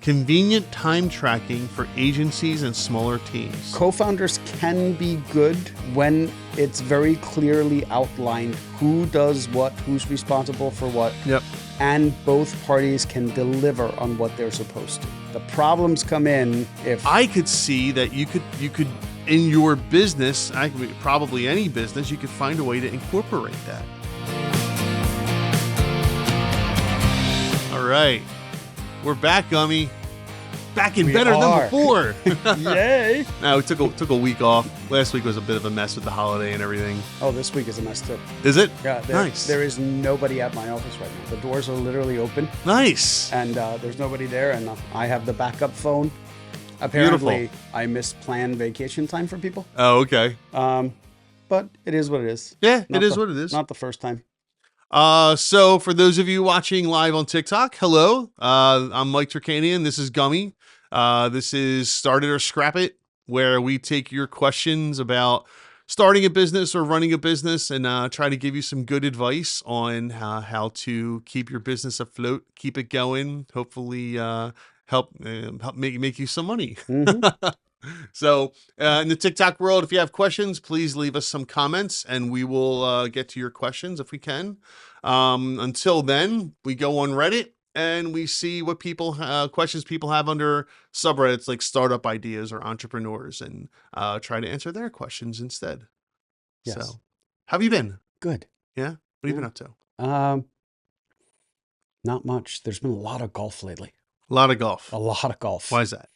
convenient time tracking for agencies and smaller teams. Co-founders can be good when it's very clearly outlined who does what, who's responsible for what. Yep. And both parties can deliver on what they're supposed to. The problems come in if I could see that you could in your business, probably any business, you could find a way to incorporate that. All right. We're back, Gummy. Back in better than before. Yay. Now, we took a week off. Last week was a bit of a mess with the holiday and everything. Oh, this week is a mess too. Is it? Yeah. Nice. There is nobody at my office right now. The doors are literally open. Nice. And there's nobody there. And I have the backup phone. Apparently, Beautiful. I misplanned vacation time for people. Oh, okay. But it is what it is. Yeah, it is what it is. Not the first time. So for those of you watching live on TikTok, hello. I'm Mike Terkanian. This is Gummy. This is Start It or Scrap It, where we take your questions about starting a business or running a business and try to give you some good advice on how to keep your business afloat, keep it going, hopefully help make you some money. Mm-hmm. So in the TikTok world, if you have questions, please leave us some comments and we will get to your questions if we can. Until then, we go on Reddit and we see what questions people have under subreddits like startup ideas or entrepreneurs and try to answer their questions instead. Yes. So how have you been? Good. Yeah? What have you been up to? Not much. There's been a lot of golf lately. A lot of golf. A lot of golf. Why is that?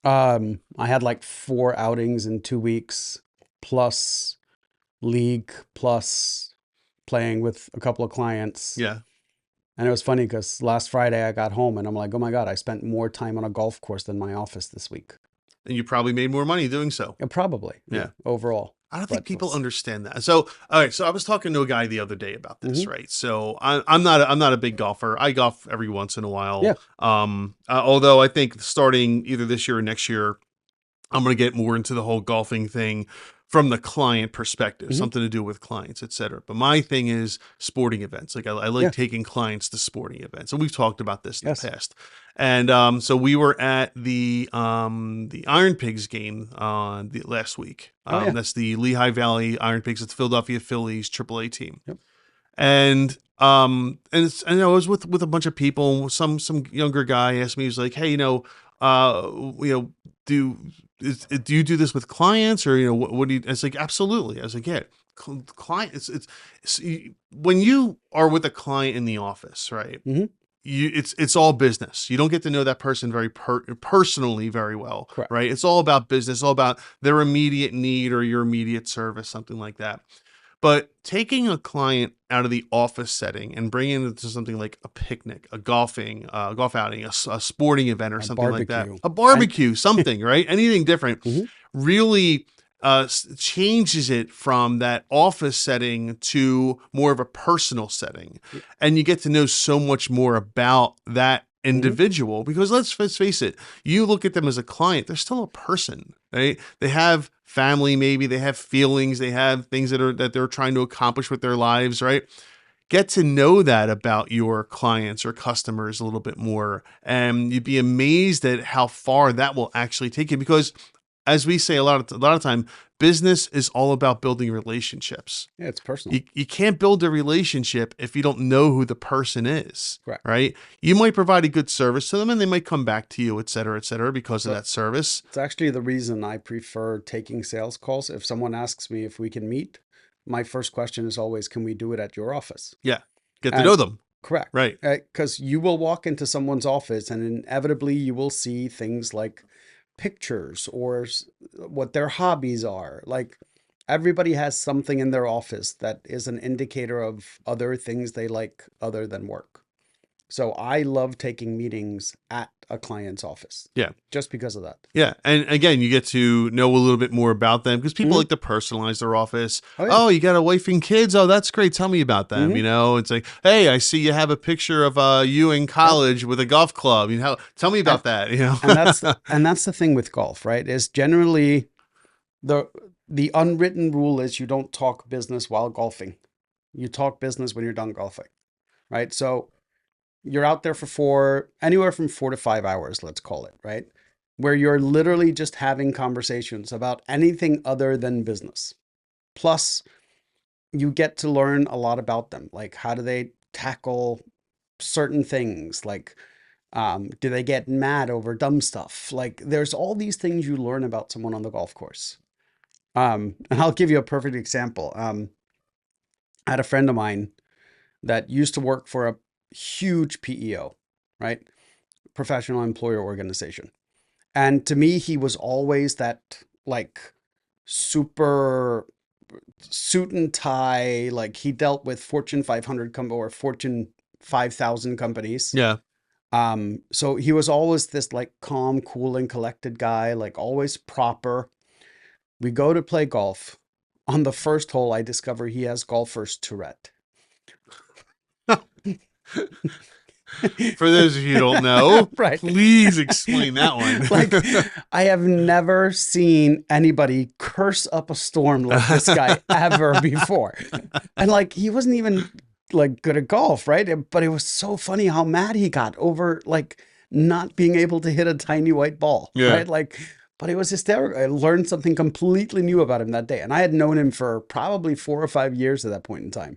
I had like 4 outings in 2 weeks, plus league, plus playing with a couple of clients. Yeah. And it was funny because last Friday I got home and I'm like, oh my God, I spent more time on a golf course than my office this week. And you probably made more money doing so. Yeah, probably. Yeah. Overall. I don't think people understand that. So, all right. So I was talking to a guy the other day about this, right? So I'm not a big golfer. I golf every once in a while. Yeah. Although I think starting either this year or next year, I'm going to get more into the whole golfing thing from the client perspective, something to do with clients, et cetera. But my thing is sporting events. Like I like taking clients to sporting events. And we've talked about this in the past. And so we were at the Iron Pigs game last week. That's the Lehigh Valley Iron Pigs. It's Philadelphia Phillies AAA team. Yep. And I was with a bunch of people. Some younger guy asked me, he was like, "Hey, do you do this with clients or what do you?" It's like, absolutely. I was like, yeah, client. It's when you are with a client in the office, right? Mm-hmm. It's all business. You don't get to know that person very personally very well. Correct. Right? It's all about business, all about their immediate need or your immediate service, something like that. But taking a client out of the office setting and bringing it to something like a picnic, a golf outing, a sporting event or something like that, a barbecue, something, right? Anything different really changes it from that office setting to more of a personal setting. And you get to know so much more about that individual because let's face it, you look at them as a client, they're still a person, right? They have family, maybe they have feelings, they have things that they're trying to accomplish with their lives, right? Get to know that about your clients or customers a little bit more. And you'd be amazed at how far that will actually take you because as we say a lot of time, business is all about building relationships. Yeah, it's personal. You can't build a relationship if you don't know who the person is. Correct. Right? You might provide a good service to them and they might come back to you, et cetera, because of that service. It's actually the reason I prefer taking sales calls. If someone asks me if we can meet, my first question is always, can we do it at your office? Yeah. Get to know them. Correct. Right. Because you will walk into someone's office and inevitably you will see things like pictures or what their hobbies are. Like everybody has something in their office that is an indicator of other things they like other than work. So I love taking meetings at a client's office. Yeah. Just because of that. Yeah. And again, you get to know a little bit more about them because people like to personalize their office. Oh, you got a wife and kids? Oh, that's great. Tell me about them. It's like, hey, I see you have a picture of you in college with a golf club. Tell me about that. And that's the thing with golf, right? Is generally the unwritten rule is you don't talk business while golfing. You talk business when you're done golfing, right? So you're out there for anywhere from 4 to 5 hours, let's call it, right? Where you're literally just having conversations about anything other than business. Plus, you get to learn a lot about them. Like, how do they tackle certain things? Like, do they get mad over dumb stuff? Like, there's all these things you learn about someone on the golf course. And I'll give you a perfect example. I had a friend of mine that used to work for a huge PEO, right? Professional employer organization. And to me, he was always that like super suit and tie, like he dealt with Fortune 500 or Fortune 5,000 companies. Yeah. So he was always this like calm, cool, and collected guy, like always proper. We go to play golf. On the first hole, I discover he has golfer's Tourette. For those of you who don't know, Right. please explain that one. Like, I have never seen anybody curse up a storm like this guy ever before. And like, he wasn't even like good at golf, right? But it was so funny how mad he got over like not being able to hit a tiny white ball, Yeah. right? Like, but it was hysterical. I learned something completely new about him that day. And I had known him for probably 4 or 5 years at that point in time.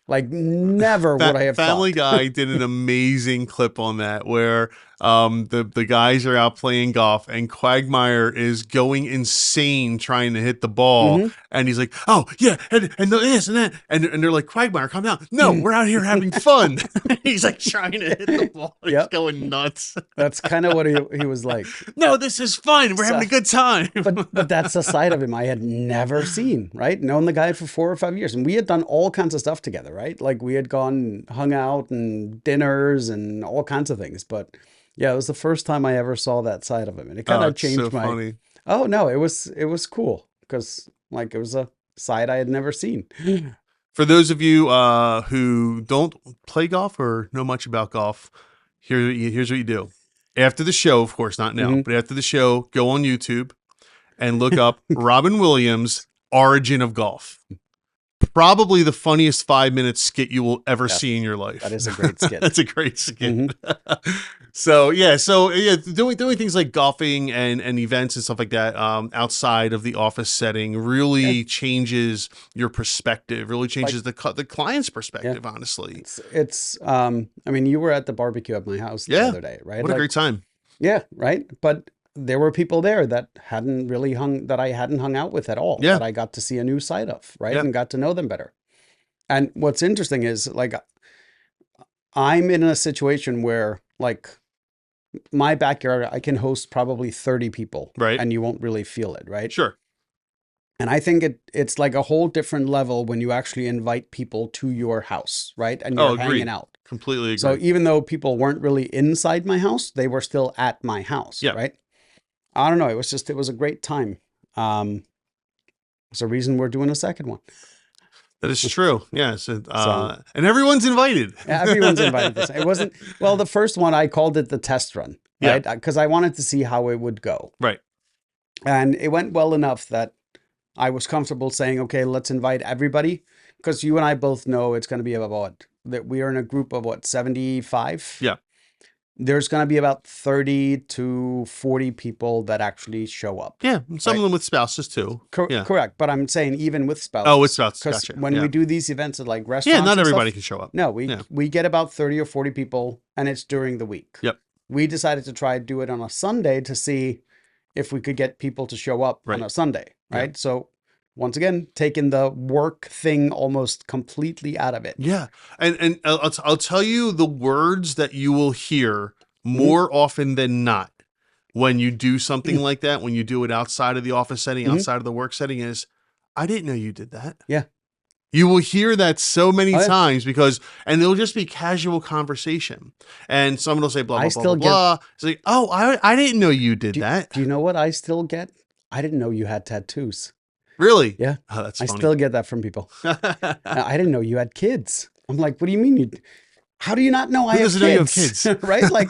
Like, never would I have Family thought. Guy did an amazing clip on that where the guys are out playing golf and Quagmire is going insane trying to hit the ball, Mhm. and he's like, oh yeah, and this and that, and they're like, Quagmire, calm down. No, we're out here having fun. He's like trying to hit the ball. He's Yep. going nuts. That's kind of what he was like. No, this is fun. We're having a good time. But that's a side of him I had never seen, right? Known the guy for 4 or 5 years. And we had done all kinds of stuff together, right? Like we had gone, hung out and dinners and all kinds of things. But yeah, it was the first time I ever saw that side of him. And it kind of It's changed so my, funny. oh no, it was cool because like it was a side I had never seen. For those of you who don't play golf or know much about golf, here's what you do. After the show, of course, not now, Mhm. but after the show, go on YouTube and look up Robin Williams' Origin of Golf. Probably the funniest 5-minute skit you will ever Yes, see in your life. that is a great skit. That's a great skit. Mhm. So yeah, doing things like golfing and events and stuff like that outside of the office setting really changes your perspective. Really changes the client's perspective. Honestly, It's I mean, you were at the barbecue at my house the yeah. other day, right? What a Like, great time. yeah, right. But there were people there that I hadn't hung out with at all, Yeah. that I got to see a new side of, right? Yeah. And got to know them better. And what's interesting is like I'm in a situation where like my backyard, I can host probably 30 people, Right. and you won't really feel it, right? Sure. And I think it's like a whole different level when you actually invite people to your house, right? And you're hanging Agreed. out. Completely agree. So even though people weren't really inside my house, they were still at my house, Yeah. right? I don't know. It was a great time. It's a reason we're doing a second one. That is true. Yes. So- And everyone's invited. Everyone's invited this. It wasn't, well, the first one, I called it the test run, Yeah. right? Because I wanted to see how it would go. Right. And it went well enough that I was comfortable saying, okay, let's invite everybody. Because you and I both know it's going to be about what? That we are in a group of what, 75? Yeah. There's going to be about 30 to 40 people that actually show up. Yeah. Some of them with spouses too. Yeah. Correct. But I'm saying even with spouses. Oh, with spouses. Because Gotcha. when Yeah. we do these events at like restaurants, Yeah, not and everybody stuff, can show up. no, Yeah. we get about 30 or 40 people, and it's during the week. Yep. We decided to try to do it on a Sunday to see if we could get people to show up Right. on a Sunday, Yeah. right? So once again, taking the work thing almost completely out of it. Yeah. And I'll tell you the words that you will hear more often than not when you do something like that, when you do it outside of the office setting, outside of the work setting, is, I didn't know you did that. Yeah. You will hear that so many Oh, yeah. times and it'll just be casual conversation. And someone will say, blah, I blah, still blah, blah. It's like, oh, I didn't know you did that. Do you know what I still get? I didn't know you had tattoos. Really? Yeah. Oh, that's I funny. still get that from people. I didn't know you had kids. I'm like, what do you mean? How do you not know I Who have doesn't know you have kids? kids? Right? Like,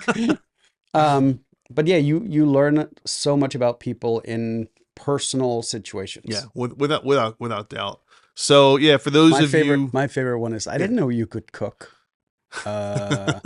but yeah, you learn so much about people in personal situations. Yeah, without doubt. So yeah, for those My of favorite, you, my favorite one is I didn't know you could cook. Uh,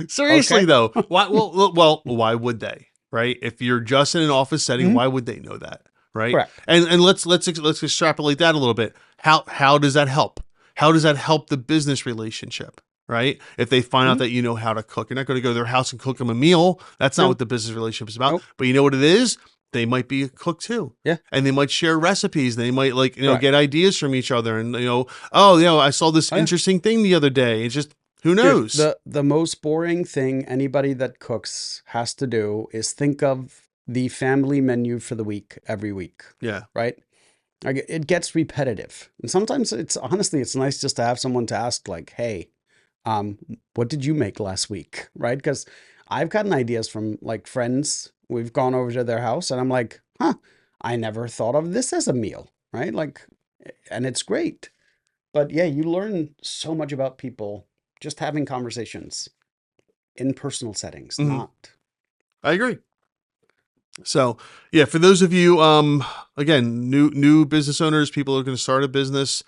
Seriously okay. though, why? Well, why would they? Right? If you're just in an office setting, Mhm. why would they know that? Right? Correct. And let's extrapolate that a little bit. How does that help? How does that help the business relationship? Right? If they find out Mhm. that you know how to cook, you're not going to go to their house and cook them a meal. That's not No. what the business relationship is about. Nope. But you know what it is? They might be a cook too. Yeah. And they might share recipes. They might Correct. get ideas from each other. And oh, I saw this Oh yeah. interesting thing the other day. It's just who Dude, knows? the most boring thing anybody that cooks has to do is think of the family menu for the week every week, Yeah. right? Like it gets repetitive. And sometimes it's honestly it's nice just to have someone to ask like, "Hey, um, what did you make last week?" Right? Because I've gotten ideas from like friends. We've gone over to their house and I'm like, "Huh, I never thought of this as a meal." Right? Like and it's great. But yeah, you learn so much about people just having conversations in personal settings, Hmm. not. I agree. So yeah, for those of you, again, new business owners, people who are going to start a business.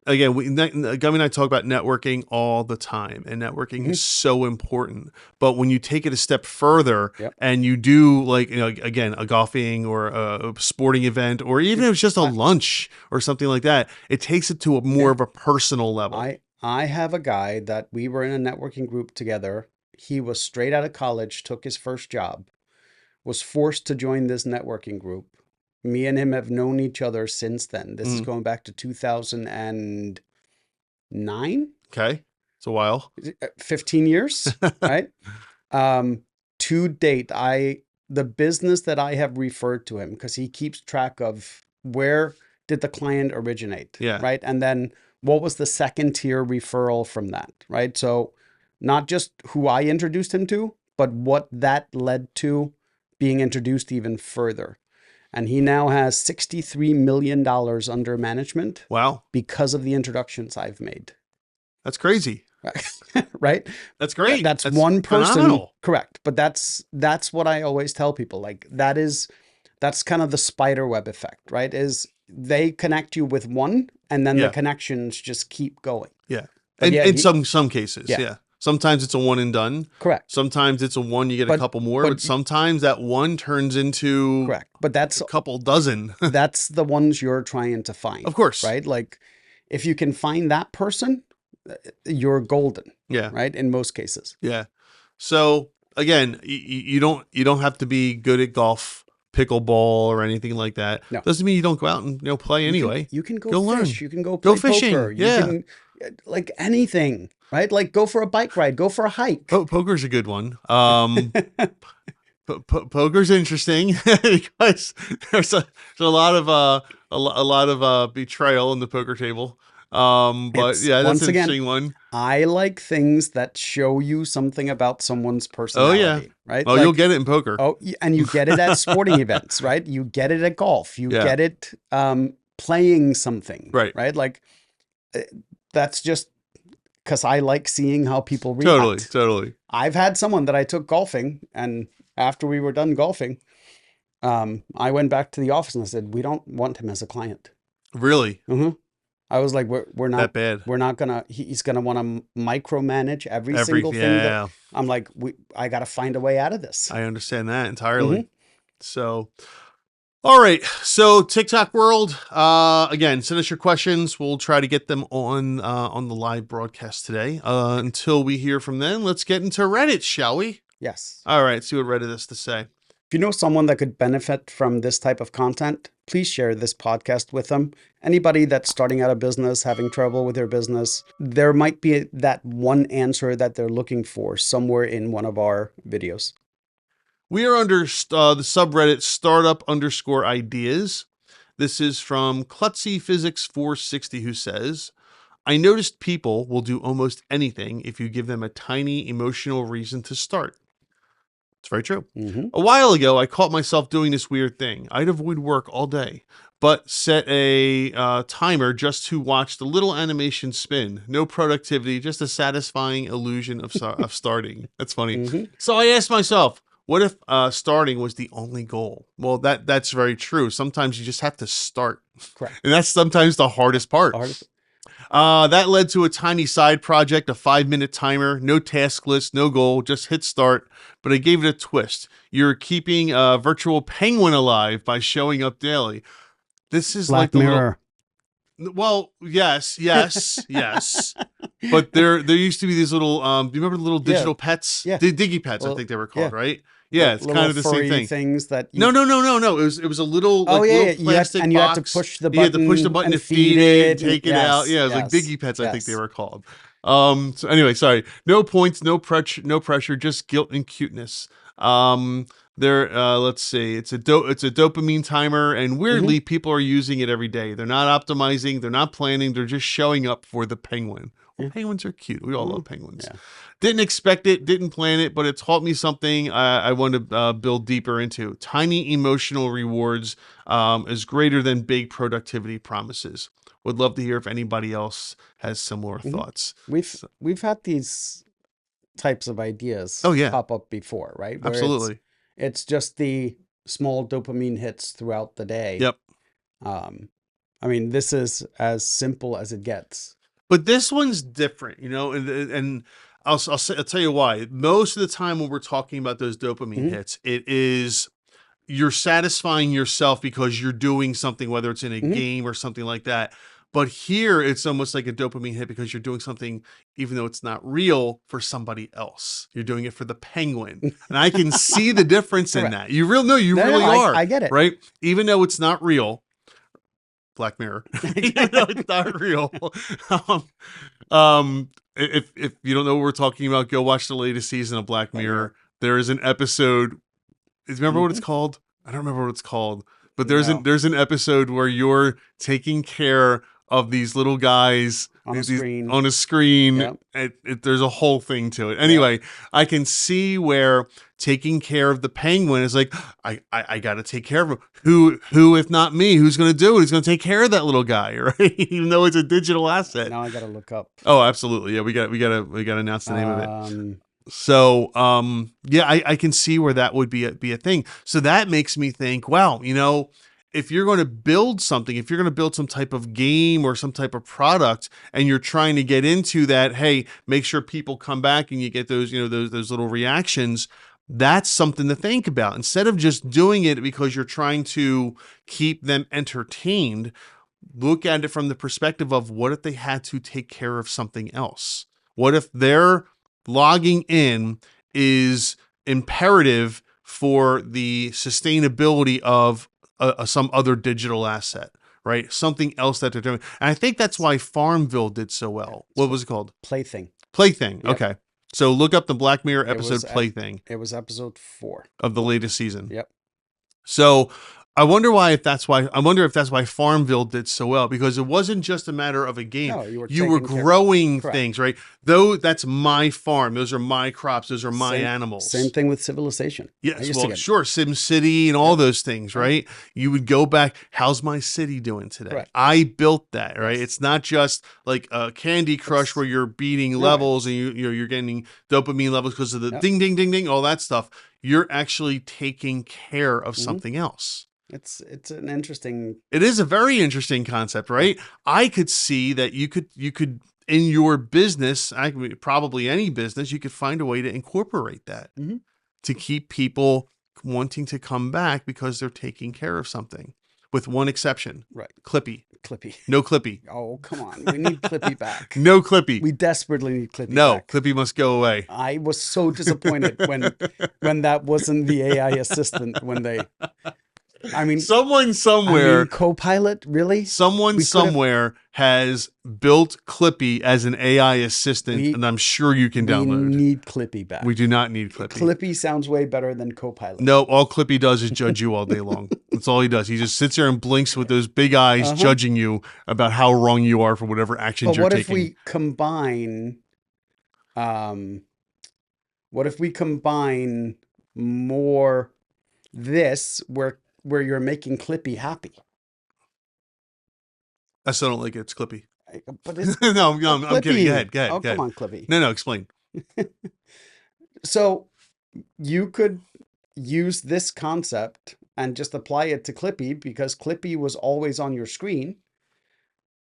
Again, Gummy and I talk about networking all the time, and networking is Mhm. so important. But when you take it a step further Yep. and you do like, again, a golfing or a sporting event, or even Dude, if it's just a I, lunch or something like that, it takes it to a more yeah, of a personal level. I have a guy that we were in a networking group together. He was straight out of college, took his first job, was forced to join this networking group. Me and him have known each other since then. This is Mm, going back to 2009, okay, it's a while. 15 years, right? Um, to date, the business that I have referred to him because he keeps track of where did the client originate, Yeah, right? And then what was the second tier referral from that, right? So not just who I introduced him to, but what that led to being introduced even further. And he now has $63 million under management wow, because of the introductions I've made. that's crazy. Right? That's great. That's That's one person, phenomenal. correct. But that's what I always tell people. Like that's kind of the spider web effect, right? Is they connect you with one and then the Yeah. connections just keep going. Yeah. But And yeah, in some cases, yeah, yeah. Sometimes it's a one and done. correct. Sometimes it's a one you get a But couple more, but but sometimes that one turns into correct. But a couple dozen. that's the ones you're trying to Of find, course. right? Like if you can find that person, you're golden, Yeah. right? In most cases. Yeah. So again, you don't have to be good at golf, pickleball or anything like that. No. Doesn't mean you don't go out and play anyway. You can go Go fish, learn. you can go Go play poker, fishing. you Yeah. can like anything, right? Like go for a bike ride, go for a hike. Poker's a good one. Poker's interesting because there's a lot of a lot of betrayal in the poker table. But It's yeah, that's once an again, interesting one. I like things that show you something about someone's Oh yeah. personality, right? Oh, you'll Like get it in poker. and you get it at sporting events, right? You get it at golf, you Yeah. get it playing something, Right. right? Like eh, that's just because I like seeing how people Totally. react. Totally. I've had someone that I took golfing, and after we were done golfing, I went back to the office and I said, "We don't want him as a client." Really. hmm I was like, "We're That bad. not gonna. He's gonna want to micromanage every Every single thing that." yeah. I'm like, I got to find a way out of this." I understand that hmm entirely. So all right. So TikTok world, again, send us your questions. We'll try to get them on the live broadcast today. Until we hear from them, let's get into Reddit, shall we? Yes. All right, see what Reddit has to say. If you know someone that could benefit from this type of content, please share this podcast with them. Anybody that's starting out a business, having trouble with their business, there might be that one answer that they're looking for somewhere in one of our videos. We are under the subreddit startup underscore ideas. This is from Klutzy Physics 460, who says, I noticed people will do almost anything if you give them a tiny emotional reason to start. It's very true. hmm A while ago, I caught myself doing this weird thing. I'd avoid work all day, but set a timer just to watch the little animation spin. No productivity, just a satisfying illusion of starting. That's funny. hmm So I asked myself, what if starting was the only goal? Well, that's very true. Sometimes you just have to start, Correct. and that's sometimes the hardest part. Artist. That led to a tiny side project, a 5-minute timer, no task list, no goal, just hit start. But I gave it a twist. You're keeping a virtual penguin alive by showing up daily. This is like Black the little. Mirror. Well, yes, yes, yes. But there used to be these little. Do you remember the little Yeah, digital pets? yeah. Digi pets, I Well, think they were yeah. called, right? The Yeah, it's kind little of the same furry thing. things that No, you. no, no, no, no. It was a little Oh like yeah, little yeah. plastic You had to box. push the You had to push the button button and to feed feed it and it, and take it out. yes, Yeah, it was like yes, Digi Pets, I think they yes. were called. So anyway, sorry. No points, no pressure, just guilt and cuteness. There let's see. It's a dopamine timer, and Hmm. weirdly people are using it every day. They're not optimizing, they're not planning, they're just showing up for the penguin. Well, Yeah. penguins are cute. We all love Oh, penguins. yeah. Didn't expect it, didn't plan it, but it taught me something I want to build deeper into. Tiny emotional rewards is greater than big productivity promises. Would love to hear if anybody else has similar Hmm. thoughts. We've So, we've had these types of ideas oh yeah, pop up before, right? Where absolutely. it's just the small dopamine hits throughout the day. Yep. Um, I mean, this is as simple as it gets. But this one's different, and I'll tell you why. Most of the time when we're talking about those dopamine Hmm. hits, it is you're satisfying yourself because you're doing something, whether it's in a Hmm. game or something like that. But here it's almost like a dopamine hit because you're doing something, even though it's not real, for somebody else. You're doing it for the penguin. And I can see the difference in Correct. that. You No, no, really are, I get it. right? Even though it's not real, Black Mirror, even though it's not real. um, if you don't know what we're talking about, go watch the latest season of Black Black Mirror. Mirror. There is an episode. Remember what it's Hmm. called? I don't remember what it's called, but No, there's an episode where you're taking care of these little guys on a these screen. on a screen. Yep. There's a whole thing to it. Yep. Anyway, I can see where taking care of the penguin is like I got to take care of him. Who if not me? Who's going to do it? Who's going to take care of that little guy? Right? Even though it's a digital asset. Now I gotta look up. Oh, absolutely. Yeah, we got to announce the name of it. Um, So, yeah, I can see where that would be a thing. So that makes me think, wow, if you're going to build something, if you're going to build some type of game or some type of product, and you're trying to get into that, hey, make sure people come back and you get those, those little reactions. That's something to think about. Instead of just doing it because you're trying to keep them entertained, look at it from the perspective of what if they had to take care of something else? What if their logging in is imperative for the sustainability of some other digital asset, right? Something else that they're doing. And I think that's why Farmville did so well. it's What called was it called? Plaything. Plaything. Yep. Okay. So look up the Black Mirror It was episode ep- Plaything it was episode 4. of the latest season. Yep. So I wonder if that's why Farmville did so well, because it wasn't just a matter of a game. No, you were You were taking care. growing Correct. things, right? Though that's my farm. Those are my crops. Those are my Same animals. thing with Civilization. I Yes, used to well, get. sure, Sim City and all Yep. those things, Right. right? You would go back, how's my city doing today? Correct. I built that, right? Yes. It's not just like a Candy Crush It's where you're beating no. levels and you're getting dopamine levels because of the Yep. ding ding ding ding, all that stuff. You're actually taking care of Hmm. something else. It's an interesting. It is a very interesting concept, Yeah. right? I could see that you could in your business, probably any business, you could find a way to incorporate that Hmm. to keep people wanting to come back because they're taking care of something. With one exception, Right. Clippy. Clippy. No Clippy. Oh, come on. We need Clippy back. No Clippy. We desperately need Clippy No, back. Clippy must go away. I was so disappointed when that wasn't the AI assistant when they. I mean, Someone somewhere Copilot, really? Someone We could have. somewhere has built Clippy as an AI assistant, We and I'm sure you can we download. need Clippy back. We do not need Clippy. Clippy sounds way better than Copilot. No, all Clippy does is judge you all day long. That's all he does. He just sits there and blinks with those big eyes, Uh-huh. judging you about how wrong you are for whatever actions But you're what if taking. we combine? What if we combine more this where you're making Clippy happy? I still don't like it. It's Clippy. But it's No, I'm kidding. Clippy. Go ahead. Go ahead. Oh, Go come ahead. on, Clippy. No, explain. So you could use this concept and just apply it to Clippy because Clippy was always on your screen.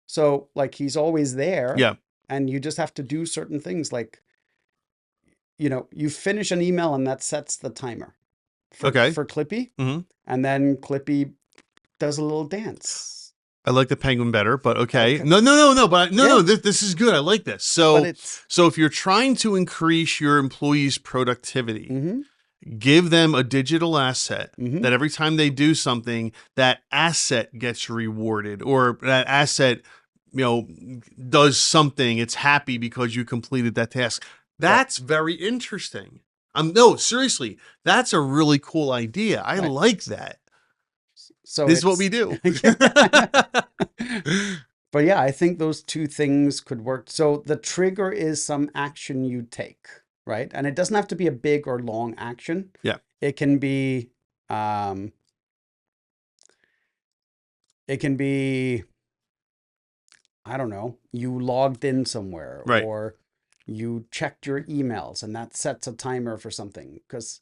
So like he's always there Yeah. and you just have to do certain things like, you finish an email and that sets the timer Okay. for Clippy, Hmm. and then Clippy does a little dance. I like the penguin better, but okay. Okay. No, no, no, no. But no, Yeah, no. This is good. I like this. but So, it's so if you're trying to increase your employees' productivity, mm-hmm, give them a digital asset mm-hmm. that every time they do something, that asset gets rewarded, or that asset, you know, does something. It's happy because you completed that task. Right. That's very interesting. No, seriously, that's a really cool idea. I Right. like that. So This is what it's we do. but yeah, I think those two things could work. So the trigger is some action you take, right? And it doesn't have to be a big or long action. Yeah. It can be um it can be, I don't know, you logged in somewhere Right. or you checked your emails and that sets a timer for something. Because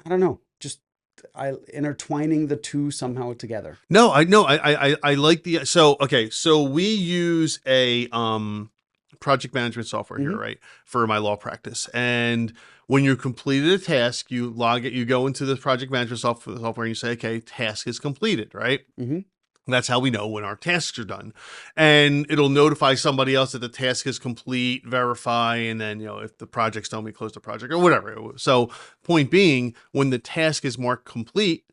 I don't know, just intertwining the two somehow together. No, I know. I like the so okay. So we use a project management software here, Mm-hmm. right, for my law practice. And when you completed a task, you log it. You go into the project management software and you say, okay, task is completed, right? Mm-hmm. That's how we know when our tasks are done. And it'll notify somebody else that the task is complete, verify, and then, if the project's done, we close the project or whatever. So, point being, when the task is marked complete,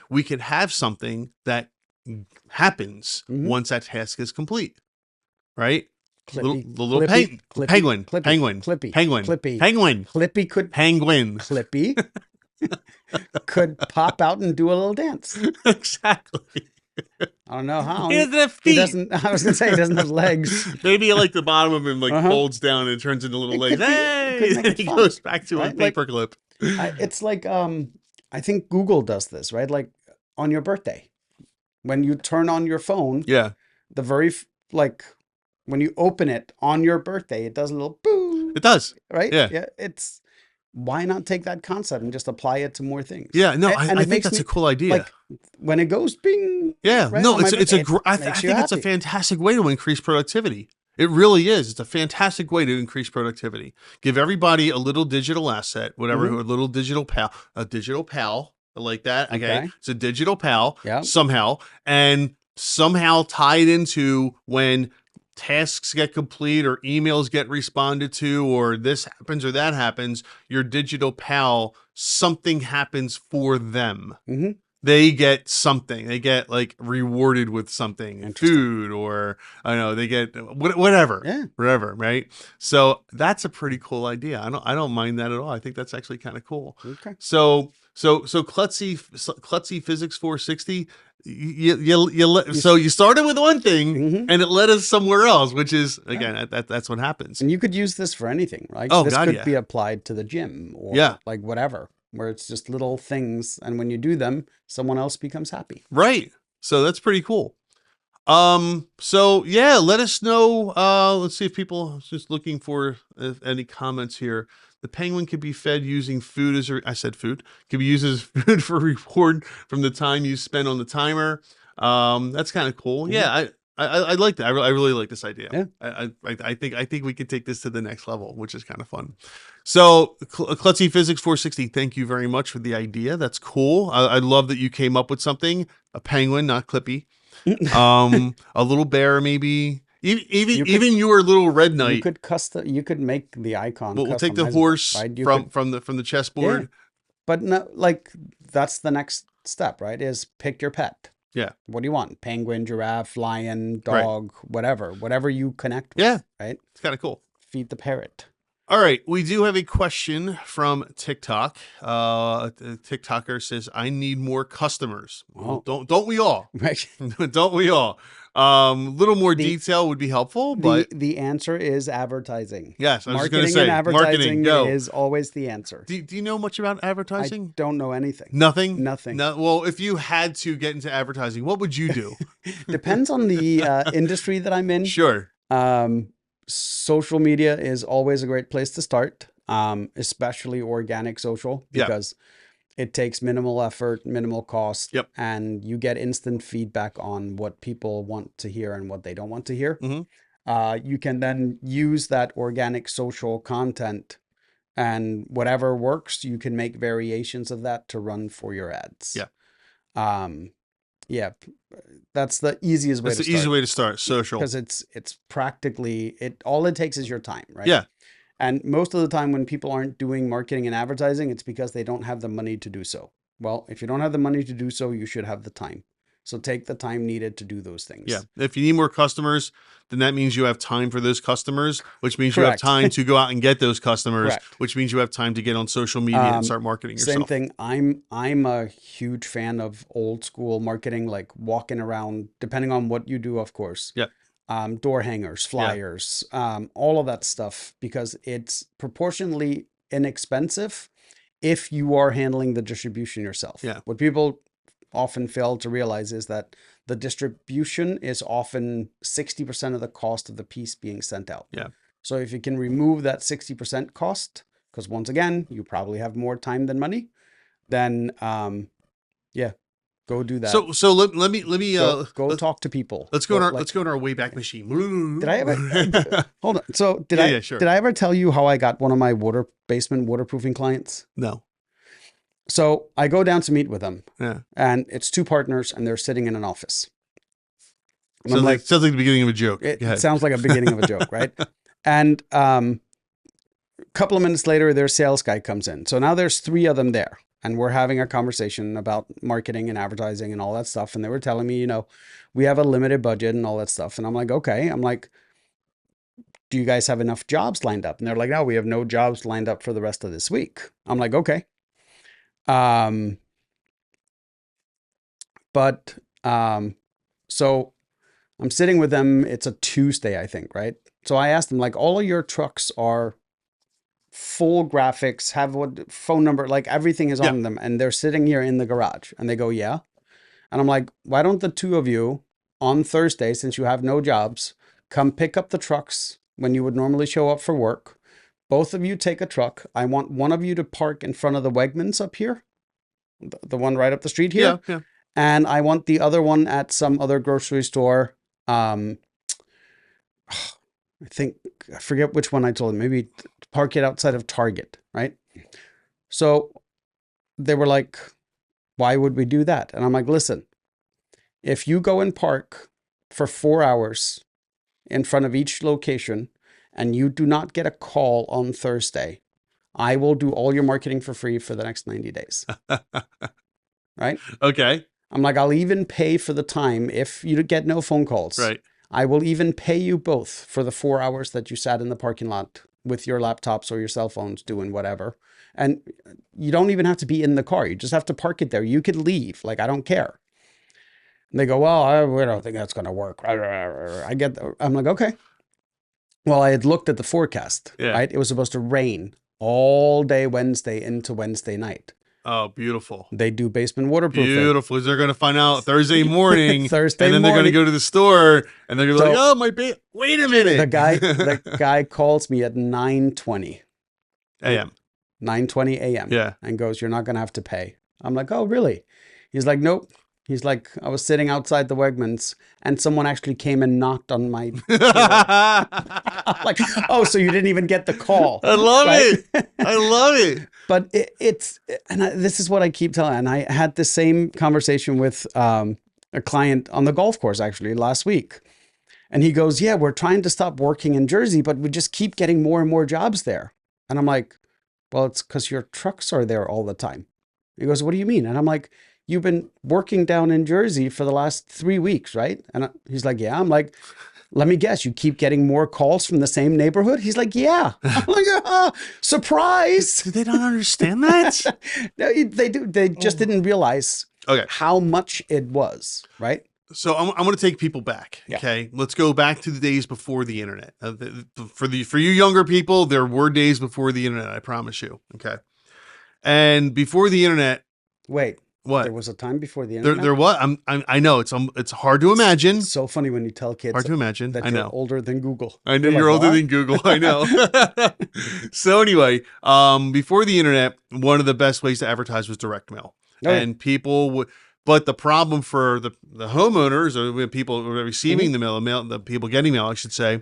we could have something that happens Mm-hmm. once that task is complete, right? Clippy, The little Clippy, Clippy, penguin, Clippy, penguin, Clippy, penguin, Clippy, penguin, Clippy could penguin. Clippy could pop out and do a little dance. Exactly. I don't know how. He doesn't have He feet. doesn't. I was gonna say he doesn't have legs. Maybe like the bottom of him like Uh-huh. folds down and it turns into little It legs. could be. It could Hey, make and it he fun, goes back to a right? Like paperclip. it's like I think Google does this, right? Like on your birthday, when you turn on your phone, Yeah, the like when you open it on your birthday, it does a little boo, it does. right? Yeah, Yeah, it's why not take that concept and just apply it to more things? yeah. No, And I it think makes that's a me cool idea. like when it goes bing Yeah, right no, on my it's birthday, a it I makes you think it's a happy. fantastic way to increase productivity. It really is. It's a fantastic way to increase productivity. Give everybody a little digital asset, whatever, Hmm. a little digital pal, a digital pal. I like that. Okay, Okay. it's a digital pal Yeah. somehow, and somehow tied into when tasks get complete or emails get responded to or this happens or that happens, your digital pal, something happens for them. Hmm. They get something. They get like rewarded with something, Interesting. food, or I don't know, they get whatever, Yeah. whatever, right? So that's a pretty cool idea. I don't mind that at all. I think that's actually kind of cool. Okay. So Klutzy Physics 460. You. So you started with one thing Hmm. and it led us somewhere else, which is Yeah. again that's what happens. And you could use this for anything, right? Oh This God, could yeah, be applied to the gym yeah, or like whatever, where it's just little things, and when you do them, someone else becomes happy. right. So that's pretty cool. So yeah, let us know. Let's see if people just looking for any comments here. The penguin could be fed using food as I said food could be used as food for reward from the time you spend on the timer. That's kind of cool. Hmm. Yeah, I like that. I really like this idea. Yeah. I think we could take this to the next level, which is kind of fun. So Klutzy Physics 460, thank you very much for the idea. That's cool. I love that you came up with something. A penguin, not Clippy. A little bear, maybe. Even You could even your little red you knight. could you could make the icon We'll take the customizable, horse right? You from could, from the yeah, chessboard. but no, like that's the next step, right? Is pick your pet. Yeah, What do you want? Penguin, giraffe, lion, right. dog, whatever you connect Yeah, with, right? it's kind of cool. Feed the parrot. All right, we do have a question from TikTok. A TikToker says, "I need more customers." Well, Oh, don't we all? right. Don't we all? Little more The detail would be helpful, the but the answer is advertising. yes, I was just gonna Marketing and say marketing. advertising Go. is always the answer. Do you know much about I advertising? don't know anything. Nothing. Nothing. No. Well, if you had to get into advertising, what would you do? Depends on the industry that I'm in. Sure. Um, Social media is always a great place to start, especially organic social, Yeah. because It takes minimal effort, minimal cost, Yep. and you get instant feedback on what people want to hear and what they don't want to hear. Hmm. You can then use that organic social content, and whatever works, you can make variations of that to run for your ads. Yeah. Um, yeah, that's the easiest way That's to the easy start way to start. Social. because it's practically all it takes is your time, right? Yeah. And most of the time when people aren't doing marketing and advertising, it's because they don't have the money to do so. Well, if you don't have the money to do so, you should have the time. So take the time needed to do those things. Yeah. If you need more customers, then that means you have time for those customers, which means you have Correct. time to go out and get those customers, Correct. which means you have time to get on social media and start marketing Same yourself. thing. I'm a huge fan of old school marketing, like walking around, depending on what you do, of course. Yeah. Door hangers, Yeah. flyers, all of that stuff, because it's proportionally inexpensive if you are handling the distribution yourself. Yeah. What people often fail to realize is that the distribution is often 60% of the cost of the piece being sent out. Yeah. So if you can remove that 60% cost, because once again, you probably have more time than money, then yeah, go do that. So let me Go talk to people. let's go in our Wayback Machine. Did I ever hold on? So Yeah, sure. did I ever tell you how I got one of my basement waterproofing clients? No. So I go down to meet with them, Yeah. and it's two partners, and they're sitting in an office. And Sounds I'm like the beginning of a joke. Go it ahead. sounds like a beginning of a joke, right? And a couple of minutes later, their sales guy comes in. So now there's three of them there, and we're having a conversation about marketing and advertising and all that stuff. And they were telling me, we have a limited budget and all that stuff. And I'm like, okay. I'm like, do you guys have enough jobs lined up? And they're like, no, we have no jobs lined up for the rest of this week. I'm like, okay. So I'm sitting with them. It's a Tuesday, I think, right? So I asked them, like, all of your trucks are full graphics, have what phone number, like everything is on them, and they're sitting here in the garage. And they go, yeah. And I'm like, why don't the two of you on Thursday, since you have no jobs, come pick up the trucks when you would normally show up for work? Both of you take a truck. I want one of you to park in front of the Wegmans up here, the one right up the street here. Yeah. And I want the other one at some other grocery store. I forget which one I told them. Maybe park it outside of Target, right? So they were like, why would we do that? And I'm like, listen, if you go and park for 4 hours in front of each location and you do not get a call on Thursday, I will do all your marketing for free for the next 90 days. Right? Okay. I'm like, I'll even pay for the time if you get no phone calls. Right. I will even pay you both for the 4 hours that you sat in the parking lot with your laptops or your cell phones doing whatever. And you don't even have to be in the car. You just have to park it there. You could leave. Like, I don't care. And they go, well, we don't think that's going to work. I'm like, okay. Well, I had looked at the forecast, right? It was supposed to rain all day Wednesday into Wednesday night. Oh, beautiful. They do basement waterproofing. Beautiful. They're going to find out Thursday morning. And then morning. they're going to go to the store and they're going to be like, oh, wait a minute. The guy calls me at 9:20 a.m. 9:20 a.m. Yeah. And goes, you're not going to have to pay. I'm like, oh, really? He's like, nope. He's like, I was sitting outside the Wegmans and someone actually came and knocked on my door. I'm like, oh, so you didn't even get the call. I love it. I love it. But this is what I keep telling. And I had the same conversation with a client on the golf course actually last week. And he goes, yeah, we're trying to stop working in Jersey, but we just keep getting more and more jobs there. And I'm like, well, it's because your trucks are there all the time. He goes, what do you mean? And I'm like, you've been working down in Jersey for the last 3 weeks, right? And he's like, yeah. I'm like, let me guess, you keep getting more calls from the same neighborhood? He's like, yeah. I'm like, surprise. Do they not understand that? No, they do. They just didn't realize how much it was, right? So I'm going to take people back. Yeah. Okay. Let's go back to the days before the internet. For you younger people, there were days before the internet. I promise you. Okay. And before the internet. Wait. There What? was a time before the There internet. what? I know it's hard to imagine. So funny when you tell Hard kids to imagine. I that you're know. older than Google. I know They're like, you're older what? than Google. I know. So anyway, before the internet, one of the best ways to advertise was direct mail, Oh yeah. and people would. But the problem for the homeowners or when people were Hmm. receiving the people getting mail, I should say,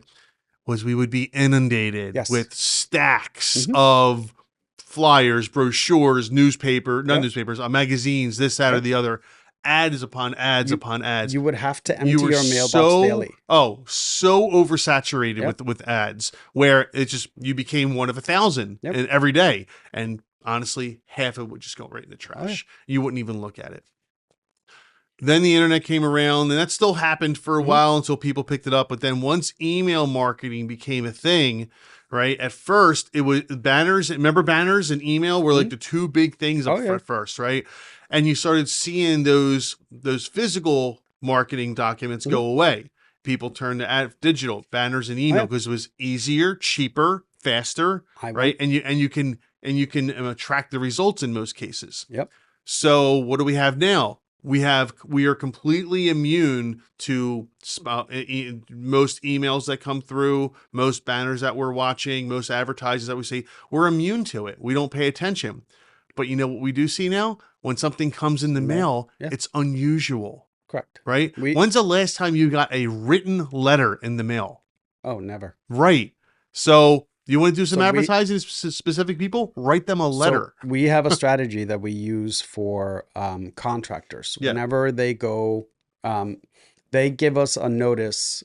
was we would be inundated Yes. with stacks Hmm. of flyers, brochures, not Yep. newspapers, magazines, this, that, or Yep. the other, ads upon ads You upon ads. you would have to You empty were your mailbox daily. so oversaturated Yep. with ads where it just you became one of 1,000 Yep. and every day. And honestly, half of it would just go right in the Oh yeah. trash. You wouldn't even look at it. Then the internet came around, and that still happened for a Hmm. while until people picked it up. But then once email marketing became a thing, right? At first, it was banners. Remember, banners and email were like Hmm. the two big things up Oh yeah. at first, right? And you started seeing those physical marketing documents Hmm. go away. People turned to digital banners and Oh email yeah. because it was easier, cheaper, faster, I right? went. And you can track the results in most cases. Yep. So what do we have now? We are completely immune to most emails that come through, most banners that we're watching, most advertisements that we see. We're immune to it. We don't pay attention. But you know what we do see now? When something comes in the The mail. mail, Yeah. it's unusual, Correct. right? We. When's the last time you got a written letter in the mail? Oh, never. Right. So you want to do some So we. advertising to specific people? Write them a So letter. we have a strategy that we use for contractors. Yeah. Whenever they go, they give us a notice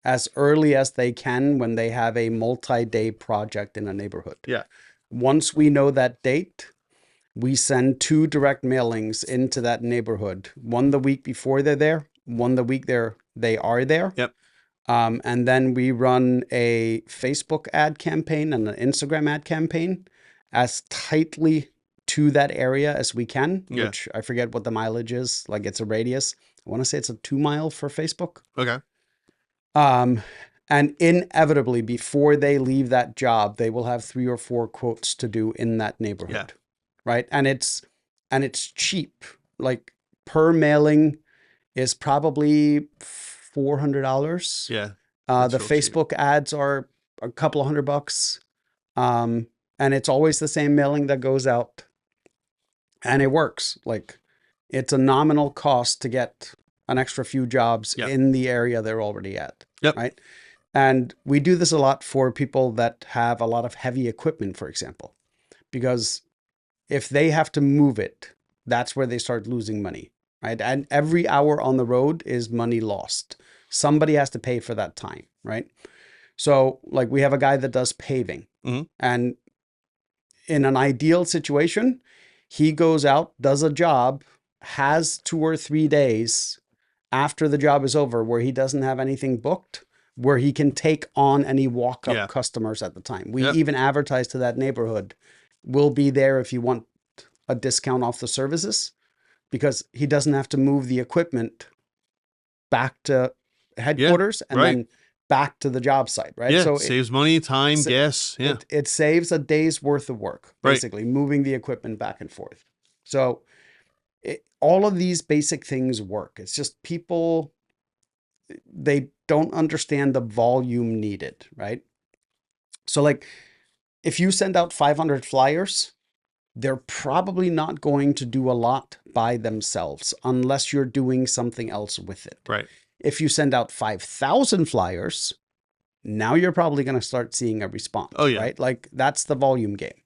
as early as they can when they have a multi-day project in a neighborhood. Yeah. Once we know that date, we send 2 direct mailings into that neighborhood. One the week before they're there, one the week they are there. Yep. And then we run a Facebook ad campaign and an Instagram ad campaign as tightly to that area as we can, Yeah. which I forget what the mileage is. Like it's a radius. I want to say it's a 2 mile for Facebook. Okay. And inevitably, before they leave that job, they will have 3 or 4 quotes to do in that neighborhood. Yeah. Right. And it's cheap. Like per mailing is probably $400. Yeah. The That's real cheap. Facebook ads are a couple of $100. And it's always the same mailing that goes out. And it works. Like it's a nominal cost to get an extra few jobs Yep. in the area they're already at. Yep. Right. And we do this a lot for people that have a lot of heavy equipment, for example, because if they have to move it, that's where they start losing money. Right. And every hour on the road is money lost. Somebody has to pay for that time. Right. So like we have a guy that does paving, Mhm. and in an ideal situation, he goes out, does a job, has 2 or 3 days after the job is over where he doesn't have anything booked, where he can take on any walk-up Yeah. customers at the time. We Yep. even advertise to that neighborhood, we'll be there if you want a discount off the services, because he doesn't have to move the equipment back to headquarters and right. then back to the job site, right? Yeah. So Saves money, time, sa- gas. Yeah. it saves a day's worth of work, Right. basically, moving the equipment back and forth. So all of these basic things work. It's just people, they don't understand the volume needed, right? So like if you send out 500 flyers, they're probably not going to do a lot by themselves unless you're doing something else with it. Right. If you send out 5,000 flyers, now you're probably going to start seeing a response, Oh, yeah. right? Like that's the volume game.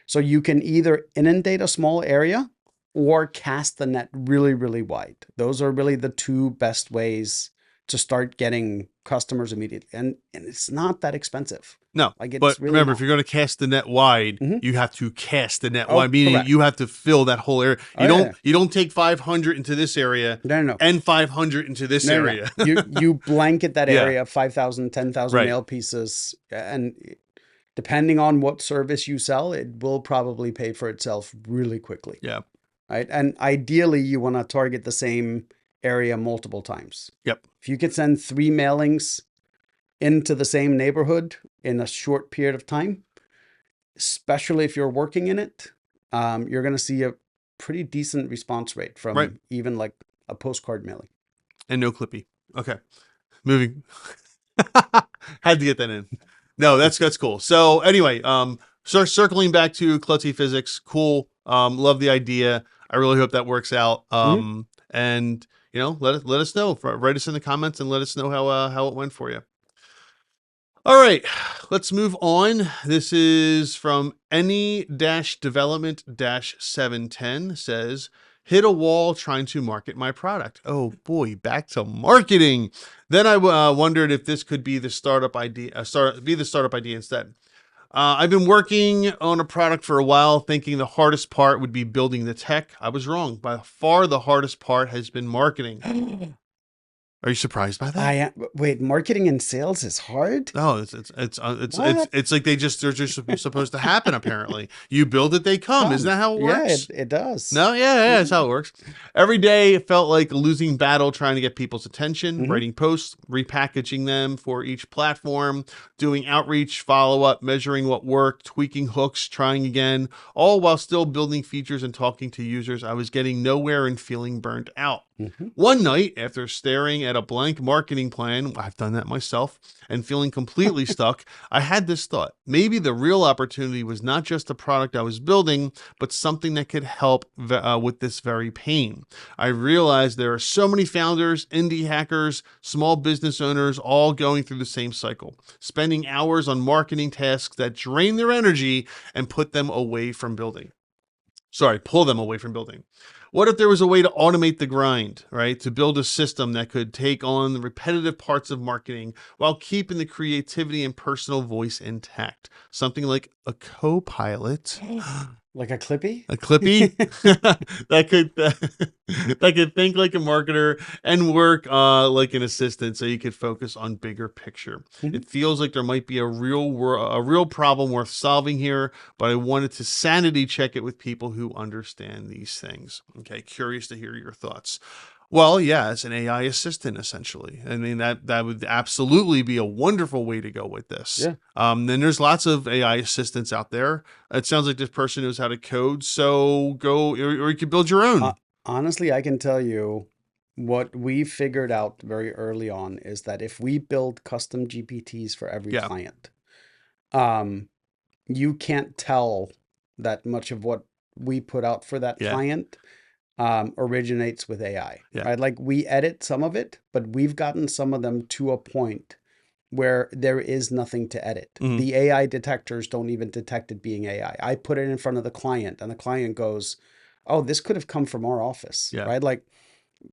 So you can either inundate a small area or cast the net really, really wide. Those are really the 2 best ways to start getting customers immediately. And it's not that expensive. No. Like it's But really remember, not. if you're going to cast the net wide, Mhm. you have to cast the net Oh, wide, meaning correct. you have to fill that whole area. Oh, You yeah. don't take 500 into this area No, no, no. and 500 into this No, no, no. area. You blanket that Yeah. area, 5,000, 10,000 Right. mail pieces, and depending on what service you sell, it will probably pay for itself really quickly. Yeah. Right. And ideally, you want to target the same area multiple times. Yep. If you could send 3 mailings into the same neighborhood in a short period of time, especially if you're working in it, you're going to see pretty decent response rate Right. from even like a postcard mailing. And no Clippy. Okay. Moving. Had to get that in. No, that's cool. So anyway, circling back to Klutzy physics, cool. Love the idea. I really hope that works out. Mhm. And let us know. Write us in the comments and let us know how it went for you. All right, let's move on. This is from any-development-710 says, hit a wall trying to market my product. Oh boy, back to marketing. Then I wondered if this could be the startup idea, be the startup idea instead. I've been working on a product for a while, thinking the hardest part would be building the tech. I was wrong. By far, the hardest part has been marketing. Are you surprised by that? Wait, marketing and sales is hard? Oh, it's What? it's like they're just supposed to happen. Apparently, you build it, they come. Isn't Come. that how it Yeah, works? it does. No, yeah, that's how it works. Every day it felt like a losing battle trying to get people's attention, Hmm. writing posts, repackaging them for each platform, doing outreach, follow up, measuring what worked, tweaking hooks, trying again, all while still building features and talking to users. I was getting nowhere and feeling burnt out. Hmm. One night, after staring at a blank marketing plan, I've done that myself, and feeling completely stuck, I had this thought. Maybe the real opportunity was not just the product I was building, but something that could help with this very pain. I realized there are so many founders, indie hackers, small business owners all going through the same cycle, spending hours on marketing tasks that drain their energy and pull them away from building. What if there was a way to automate the grind, right? To build a system that could take on the repetitive parts of marketing while keeping the creativity and personal voice intact. Something like a co-pilot, Like a Clippy? a Clippy that could that could think like a marketer and work like an assistant, so you could focus on bigger picture. Mhm. It feels like there might be a real problem worth solving here, but I wanted to sanity check it with people who understand these things. Okay, curious to hear your thoughts. Well, yeah, it's an AI assistant essentially. I mean that would absolutely be a wonderful way to go with this. Yeah. Then there's lots of AI assistants out there. It sounds like this person knows how to code, so go or you could build your Uh, own. Honestly, I can tell you what we figured out very early on is that if we build custom GPTs for every Yeah, client, um, you can't tell that much of what we put out for that yeah, client originates with AI, yeah. right? Like we edit some of it, but we've gotten some of them to a point where there is nothing to edit. Hmm. The AI detectors don't even detect it being AI. I put it in front of the client and the client goes, "Oh, this could have come from our office," Yeah. right? Like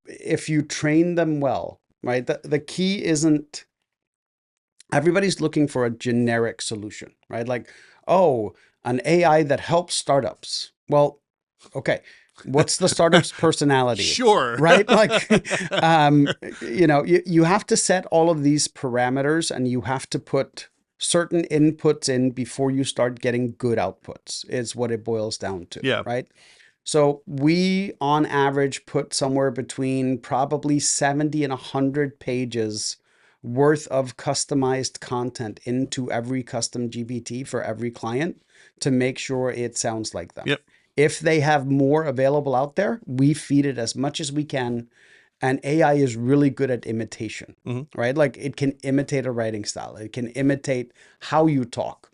if you train them well, right? The key isn't everybody's looking for a generic solution, right? Like, oh, an AI that helps startups. Well, okay, what's the startup's personality? Sure. Right? Like, you have to set all of these parameters and you have to put certain inputs in before you start getting good outputs, is what it boils down to, Yeah. right? So we, on average, put somewhere between probably 70 and 100 pages worth of customized content into every custom GPT for every client to make sure it sounds like them. Yep. If they have more available out there, we feed it as much as we can. And AI is really good at imitation, Hmm. right? Like it can imitate a writing style, it can imitate how you talk.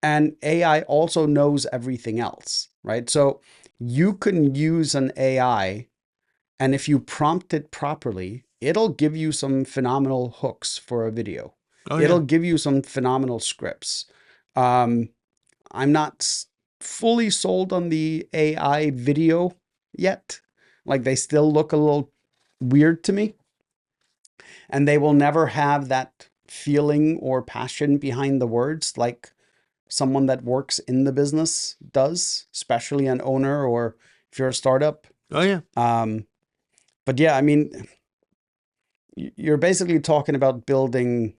And AI also knows everything else, right? So you can use an AI, and if you prompt it properly, it'll give you some phenomenal hooks for a video. Oh yeah. It'll give you some phenomenal scripts. Um, I'm not fully sold on the AI video yet. Like they still look a little weird to me, and they will never have that feeling or passion behind the words like someone that works in the business does, especially an owner or if you're a startup. Oh yeah. Um, but yeah, I mean, you're basically talking about building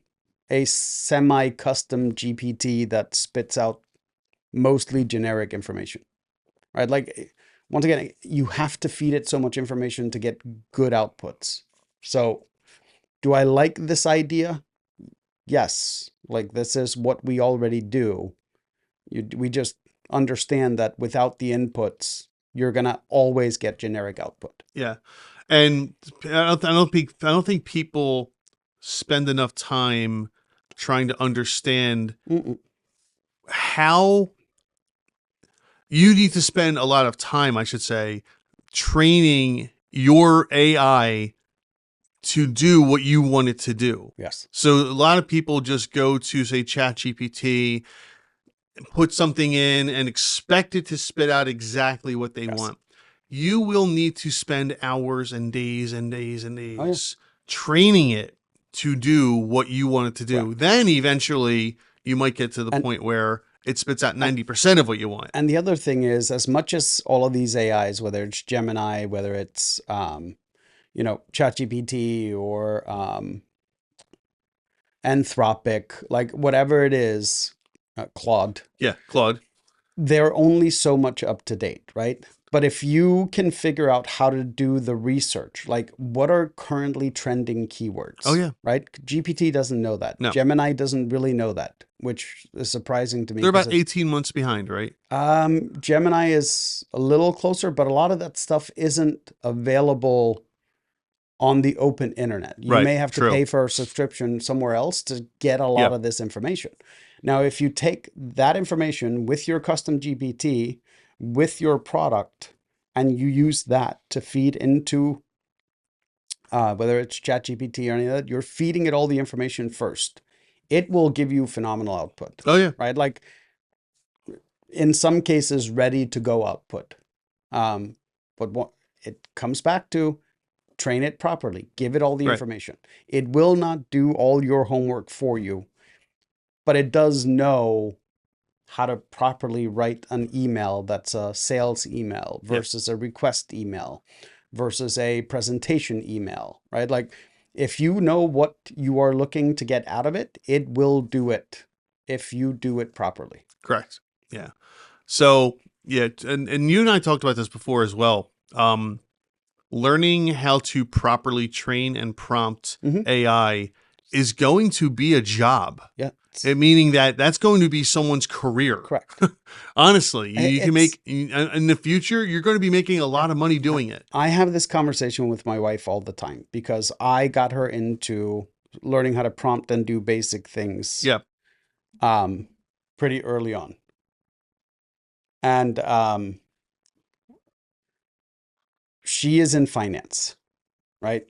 a semi-custom GPT that spits out mostly generic information, right? Like, once again, you have to feed it so much information to get good outputs. So, do I like this idea? Yes. Like, this is what we already do. We just understand that without the inputs, you're going to always get generic output. Yeah. And I don't think people spend enough time trying to understand Mm-mm. how you need to spend a lot of time, I should say, training your AI to do what you want it to do. Yes. So a lot of people just go to, say, ChatGPT, put something in and expect it to spit out exactly what they Yes. want. You will need to spend hours and days and days and Oh, yeah. days training it to do what you want it to do. Correct. Then eventually you might get to the And, point where it spits out and 90% of what you want. and the other thing is, as much as all of these AIs, whether it's Gemini, whether it's ChatGPT or Anthropic, like whatever it is, Claude, Yeah, Claude. they're only so much up to date, right? But if you can figure out how to do the research, like what are currently trending Oh, keywords, yeah. right? GPT doesn't know that. No. Gemini doesn't really know that, which is surprising to me They're because about 18 months behind, right? Gemini is a little closer, but a lot of that stuff isn't available on the open internet. You Right. may have to True. pay for a subscription somewhere else to get a lot Yep. of this information. Now, if you take that information with your custom GPT, with your product, and you use that to feed into whether it's ChatGPT or any of that, you're feeding it all the information first. It will give you phenomenal output, Oh, yeah. right? Like in some cases, ready to go output. But what it comes back to, train it properly, give it all the Right. information. It will not do all your homework for you, but it does know how to properly write an email that's a sales email Yep. versus a request email versus a presentation email, right? Like if you know what you are looking to get out of it, it will do it if you do it properly. Correct. Yeah. So, yeah. And you and I talked about this before as well. Learning how to properly train and prompt Hmm. AI is going to be a job. Yeah, Meaning that that's going to be someone's career. correct. Honestly, you can It's make in the future, you're going to be making a yeah. lot of money doing it. I have this conversation with my wife all the time because I got her into learning how to prompt and do basic things Yeah. um, pretty early on. And she is in finance, right?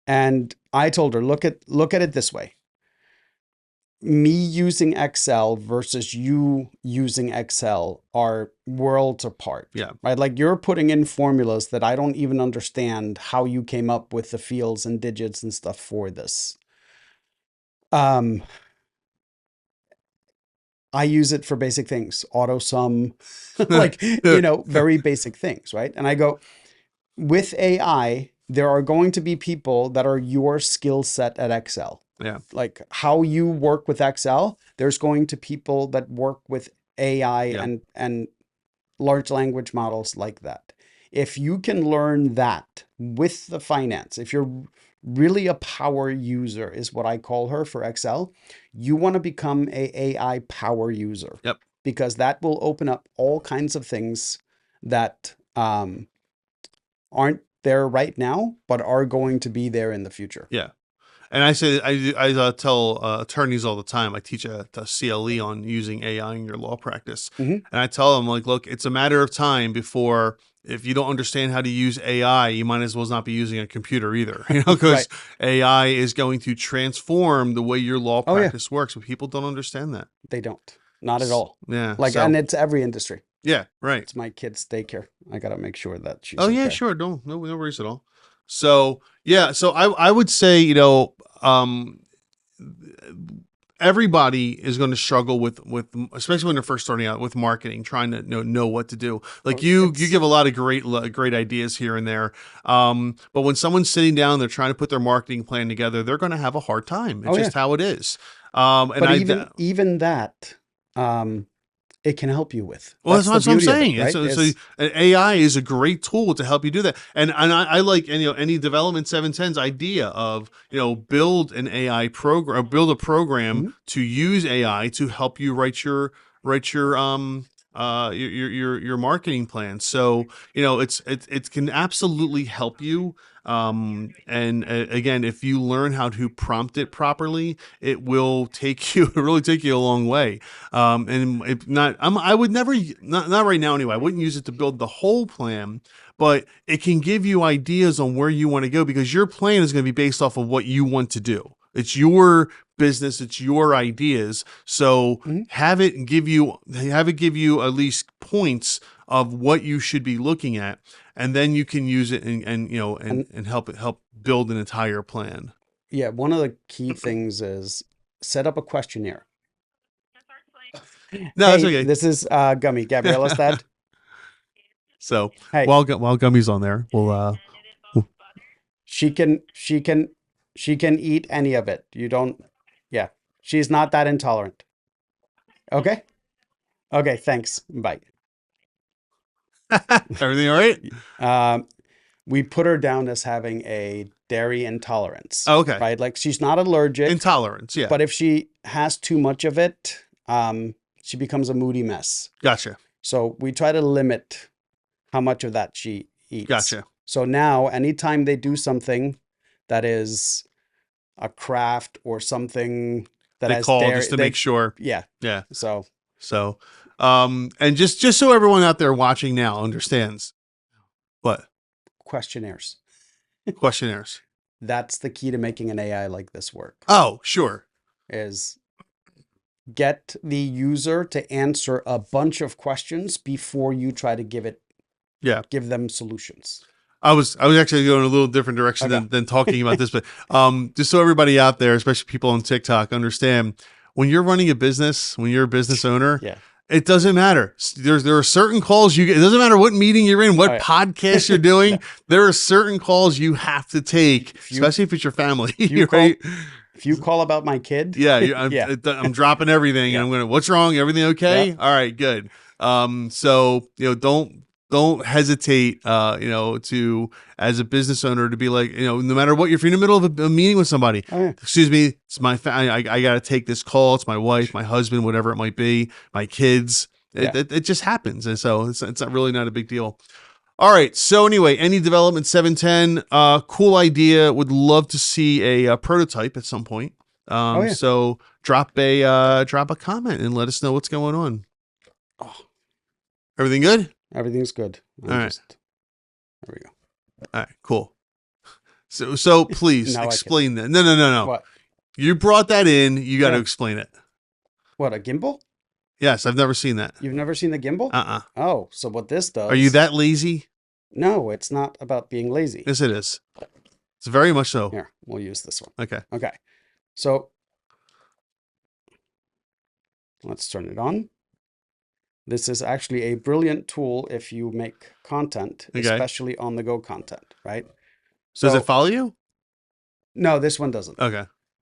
And I told her, look at it this way. Me using Excel versus you using Excel are worlds apart, Yeah. right? Like you're putting in formulas that I don't even understand how you came up with the fields and digits and stuff for this. Um, I use it for basic things, auto sum, like, very basic things, right? And I go, with AI, there are going to be people that are your skill set at Excel. Yeah. Like how you work with Excel, there's going to people that work with AI Yeah. and large language models like that. If you can learn that with the finance, if you're really a power user, is what I call her for Excel, you want to become a AI power user Yep. because that will open up all kinds of things that aren't there right now, but are going to be there in the future. Yeah. And I tell attorneys all the time. I teach a CLE on using AI in your law practice, Hmm. and I tell them like, look, it's a matter of time before if you don't understand how to use AI, you might as well not be using a computer either. Right. Because AI is going to transform the way your law Oh, yeah. practice works, but people don't understand that. They don't. Not at all. Yeah. Like, and So it's every industry. yeah. Right. It's my kid's daycare. I got to make sure that she's Oh yeah. okay. Sure. No worries at all. So yeah. So I would say um everybody is going to struggle with especially when they're first starting out with marketing, trying to know what to do. Like Oh, you it's, give a lot of great ideas here and there, but when someone's sitting down, they're trying to put their marketing plan together, they're going to have a hard time. It's oh, yeah. just how it is. And But I even that, it can help you with. Well, That's the that's what I'm beauty of it, saying. right? So an AI is a great tool to help you do that. And I like any development 710's idea of build an AI program, build a program Mhm. to use AI to help you write your your marketing plan. So it can absolutely help you. And again, if you learn how to prompt it properly, it will take you really take you a long way. And if not, I would never, not right now anyway. I wouldn't use it to build the whole plan, but it can give you ideas on where you want to go, because your plan is going to be based off of what you want to do. It's your business, it's your ideas. So Mhm. have it give you at least points of what you should be looking at, and then you can use it And and help build an entire plan. yeah, one of the key things is set up a questionnaire. No, that's Hey, okay. this is Gummy, Gabriella's dad. So Hey, while Gummy's on there, she can she can she can eat any of it. You don't, yeah. She's not that intolerant. Okay? Okay, thanks. Bye. everything all right? Um, we put her down as having a dairy intolerance, Oh, okay. right? Like she's not allergic, Intolerance, yeah. but if she has too much of it, she becomes a moody mess. Gotcha. So we try to limit how much of that she eats. Gotcha. So now, anytime they do something that is a craft or something that They has call just dairy, to make sure. yeah. Yeah. So So and just so everyone out there watching now understands what questionnaires. questionnaires. That's the key to making an AI like this work, Oh, sure. is get the user to answer a bunch of questions before you try to Yeah. give them solutions. I was actually going a little different direction Okay. than talking about this, but just so everybody out there, especially people on TikTok, understand, when you're running a business, when you're a business owner, Yeah. it doesn't matter. There are certain calls you get. It doesn't matter what meeting you're in, what Oh, yeah. podcast you're doing. There are certain calls you have to take, especially if it's your family, you right? if you call about my kid, Yeah, yeah. I'm dropping everything, Yeah. and I'm gonna. What's wrong? Everything okay? Yep. All right, good. So don't hesitate. To, as a business owner, to be like, no matter what, if you're in the middle of a meeting with somebody, Oh, yeah. excuse me, it's I got to take this call. It's my wife, my husband, whatever it might be, my kids. Yeah. It just happens, and so it's not really not a big deal. All right. So anyway, any development 710, cool idea. Would love to see a prototype at some point. Oh, yeah. So drop a comment and let us know what's going on. Oh, Everything good? everything's good. All right. There we go. All right. Cool. So please Now I can. explain that. No. What? You brought that in. You got to Yeah. explain it. What, a gimbal? Yes, I've never seen that. You've never seen the gimbal? Oh, so what this does? Are you that lazy? No, it's not about being lazy. Yes, it is. It's very much so. Here, we'll use this one. Okay. Okay. So let's turn it on. This is actually a brilliant tool if you make content, Okay. especially on the go content, right? So does it follow you? No, this one doesn't. Okay.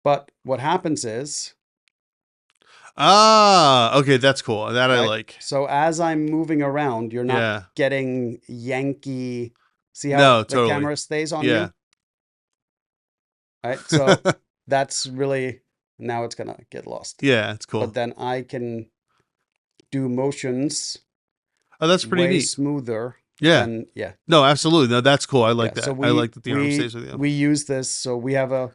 But what happens is, okay, that's cool. That I right? like. So as I'm moving around, you're not Yeah. getting Yankee. See how No, the totally. camera stays on Yeah. you? Right? So that's really, now it's gonna get lost. Yeah, it's cool. But then I can do motions Oh, that's pretty way neat. smoother. Yeah. than, yeah. No, absolutely. No, that's cool. I like Yeah. that. So I like that the arm stays with you. we use this. So we have a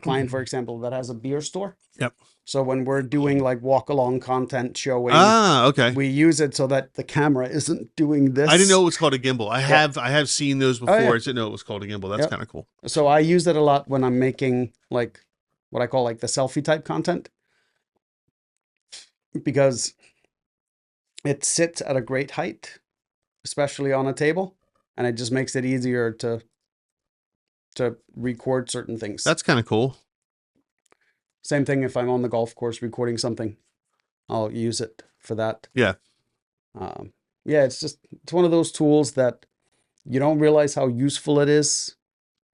client, for example, that has a beer store. Yep. So when we're doing like walk along content showing, Okay. we use it so that the camera isn't doing this. I didn't know it was called a gimbal. I have seen those before. yeah. I didn't know it was called a gimbal. That's Yep. kind of cool. So I use it a lot when I'm making like what I call like the selfie type content, because it sits at a great height, especially on a table, and it just makes it easier to record certain things. That's kind of cool. Same thing if I'm on the golf course recording something, I'll use it for that. Yeah. Yeah, it's one of those tools that you don't realize how useful it is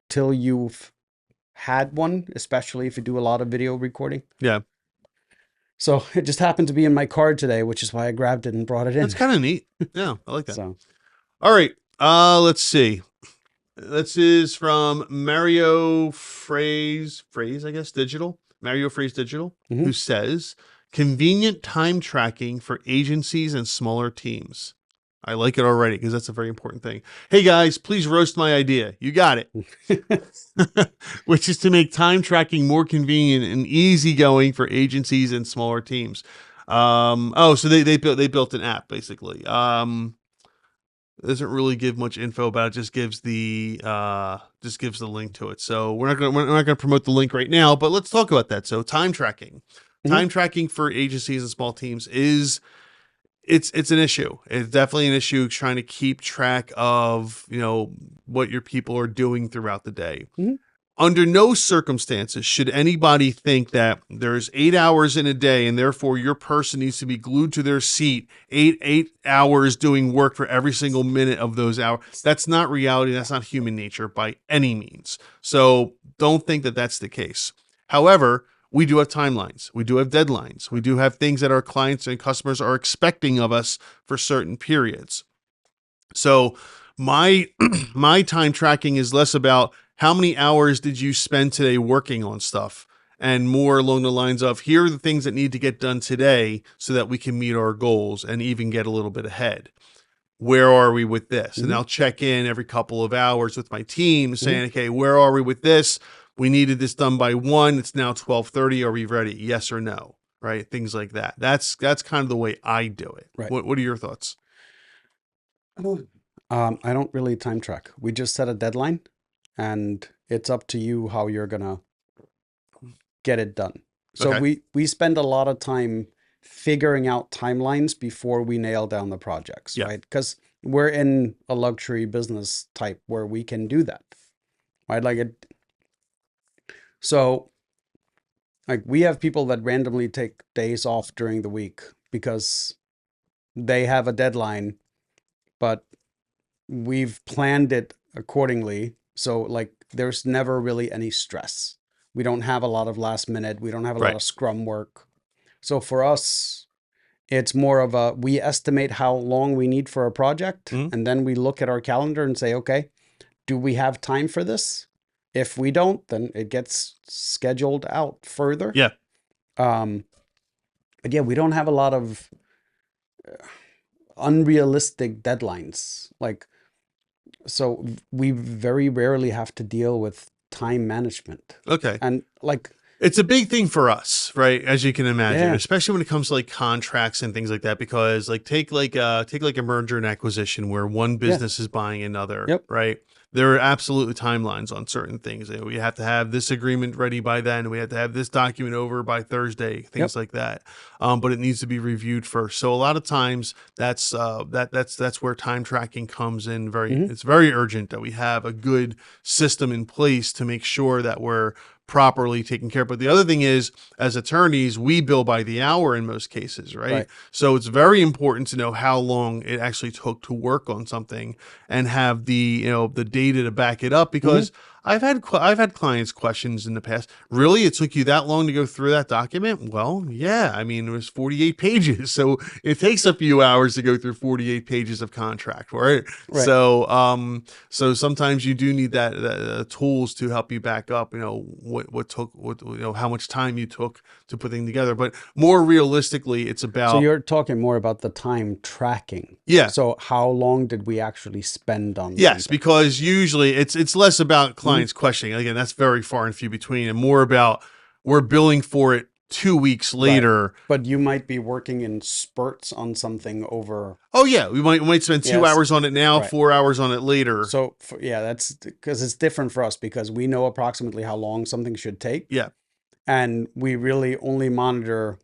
till you've had one, especially if you do a lot of video recording. Yeah. So it just happened to be in my car today, which is why I grabbed it and brought it in. That's kind of neat. Yeah, I like that. So, all right. Let's see. This is from Mario Phrase, I guess, Digital. Mario Phrase Digital, who says, convenient time tracking for agencies and smaller teams. I like it already because that's a very important thing. Hey guys, please roast my idea. You got it. Which is to make time tracking more convenient and easygoing for agencies and smaller teams. So they built an app basically. Doesn't really give much info about it. Just gives the link to it. So we're not gonna promote the link right now, but let's talk about that. So Mhm. time tracking for agencies and small teams is it's an issue. It's definitely an issue trying to keep track of what your people are doing throughout the day. Mhm. Under no circumstances should anybody think that there's 8 hours in a day and therefore your person needs to be glued to their seat eight hours doing work for every single minute of those hours. That's not reality. That's not human nature by any means. So don't think that that's the case. However, we do have timelines. We do have deadlines. We do have things that our clients and customers are expecting of us for certain periods. So my my time tracking is less about how many hours did you spend today working on stuff and more along the lines of here are the things that need to get done today so that we can meet our goals and even get a little bit ahead. Where are we with this? And Mhm. I'll check in every couple of hours with my team Mhm. saying, okay, where are we with this? We needed this done by 1. It's now 12:30. Are we ready? Yes or no? Right? Things like that. That's kind of the way I do it. Right. What are your thoughts? I don't really time track. We just set a deadline, and it's up to you how you're gonna get it done. So Okay. we spend a lot of time figuring out timelines before we nail down the projects, Yeah. right? Because we're in a luxury business type where we can do that, right? Like it. So like we have people that randomly take days off during the week because they have a deadline, but we've planned it accordingly. So like there's never really any stress. We don't have a lot of last minute, we don't have a lot Right. of scrum work. So for us, it's more of a we estimate how long we need for a project Mhm. and then we look at our calendar and say, okay, do we have time for this? If we don't, then it gets scheduled out further. Yeah. Um, but yeah, we don't have a lot of unrealistic deadlines. Like so we very rarely have to deal with time management. Okay. And like, It's a big thing for us, right? As you can imagine, yeah, especially when it comes to like contracts and things like that, because like take like a merger and acquisition where one yeah, business is buying another, yep, right? There are absolutely timelines on certain things. We have to have this agreement ready by then. We have to have this document over by Thursday, yep, things like that. But it needs to be reviewed first. So a lot of times that's where time tracking comes in. hmm, It's very urgent that we have a good system in place to make sure that we're properly taken care of. But the other thing is, as attorneys, we bill by the hour in most cases, right? right, So it's very important to know how long it actually took to work on something and have the data to back it up. hmm, Because I've had clients questions in the past. Really, it took you that long to go through that document? Well, yeah. I mean, it was 48 pages, so it takes a few hours to go through 48 pages of contract, right? right. So sometimes you do need that tools to help you back up. How much time you took to put things together. But more realistically, it's So about you're talking more about the time tracking. yeah. So how long did we actually spend on Yes, something? because usually it's less about Hmm, clients questioning. Again, that's very far and few between, and more about we're billing for it 2 weeks right. later. But you might be working in spurts on something over, Oh yeah, we might spend two yes, hours on it now, right. 4 hours on it later. So yeah, that's because it's different for us because we know approximately how long something should take. Yeah, And we really only monitor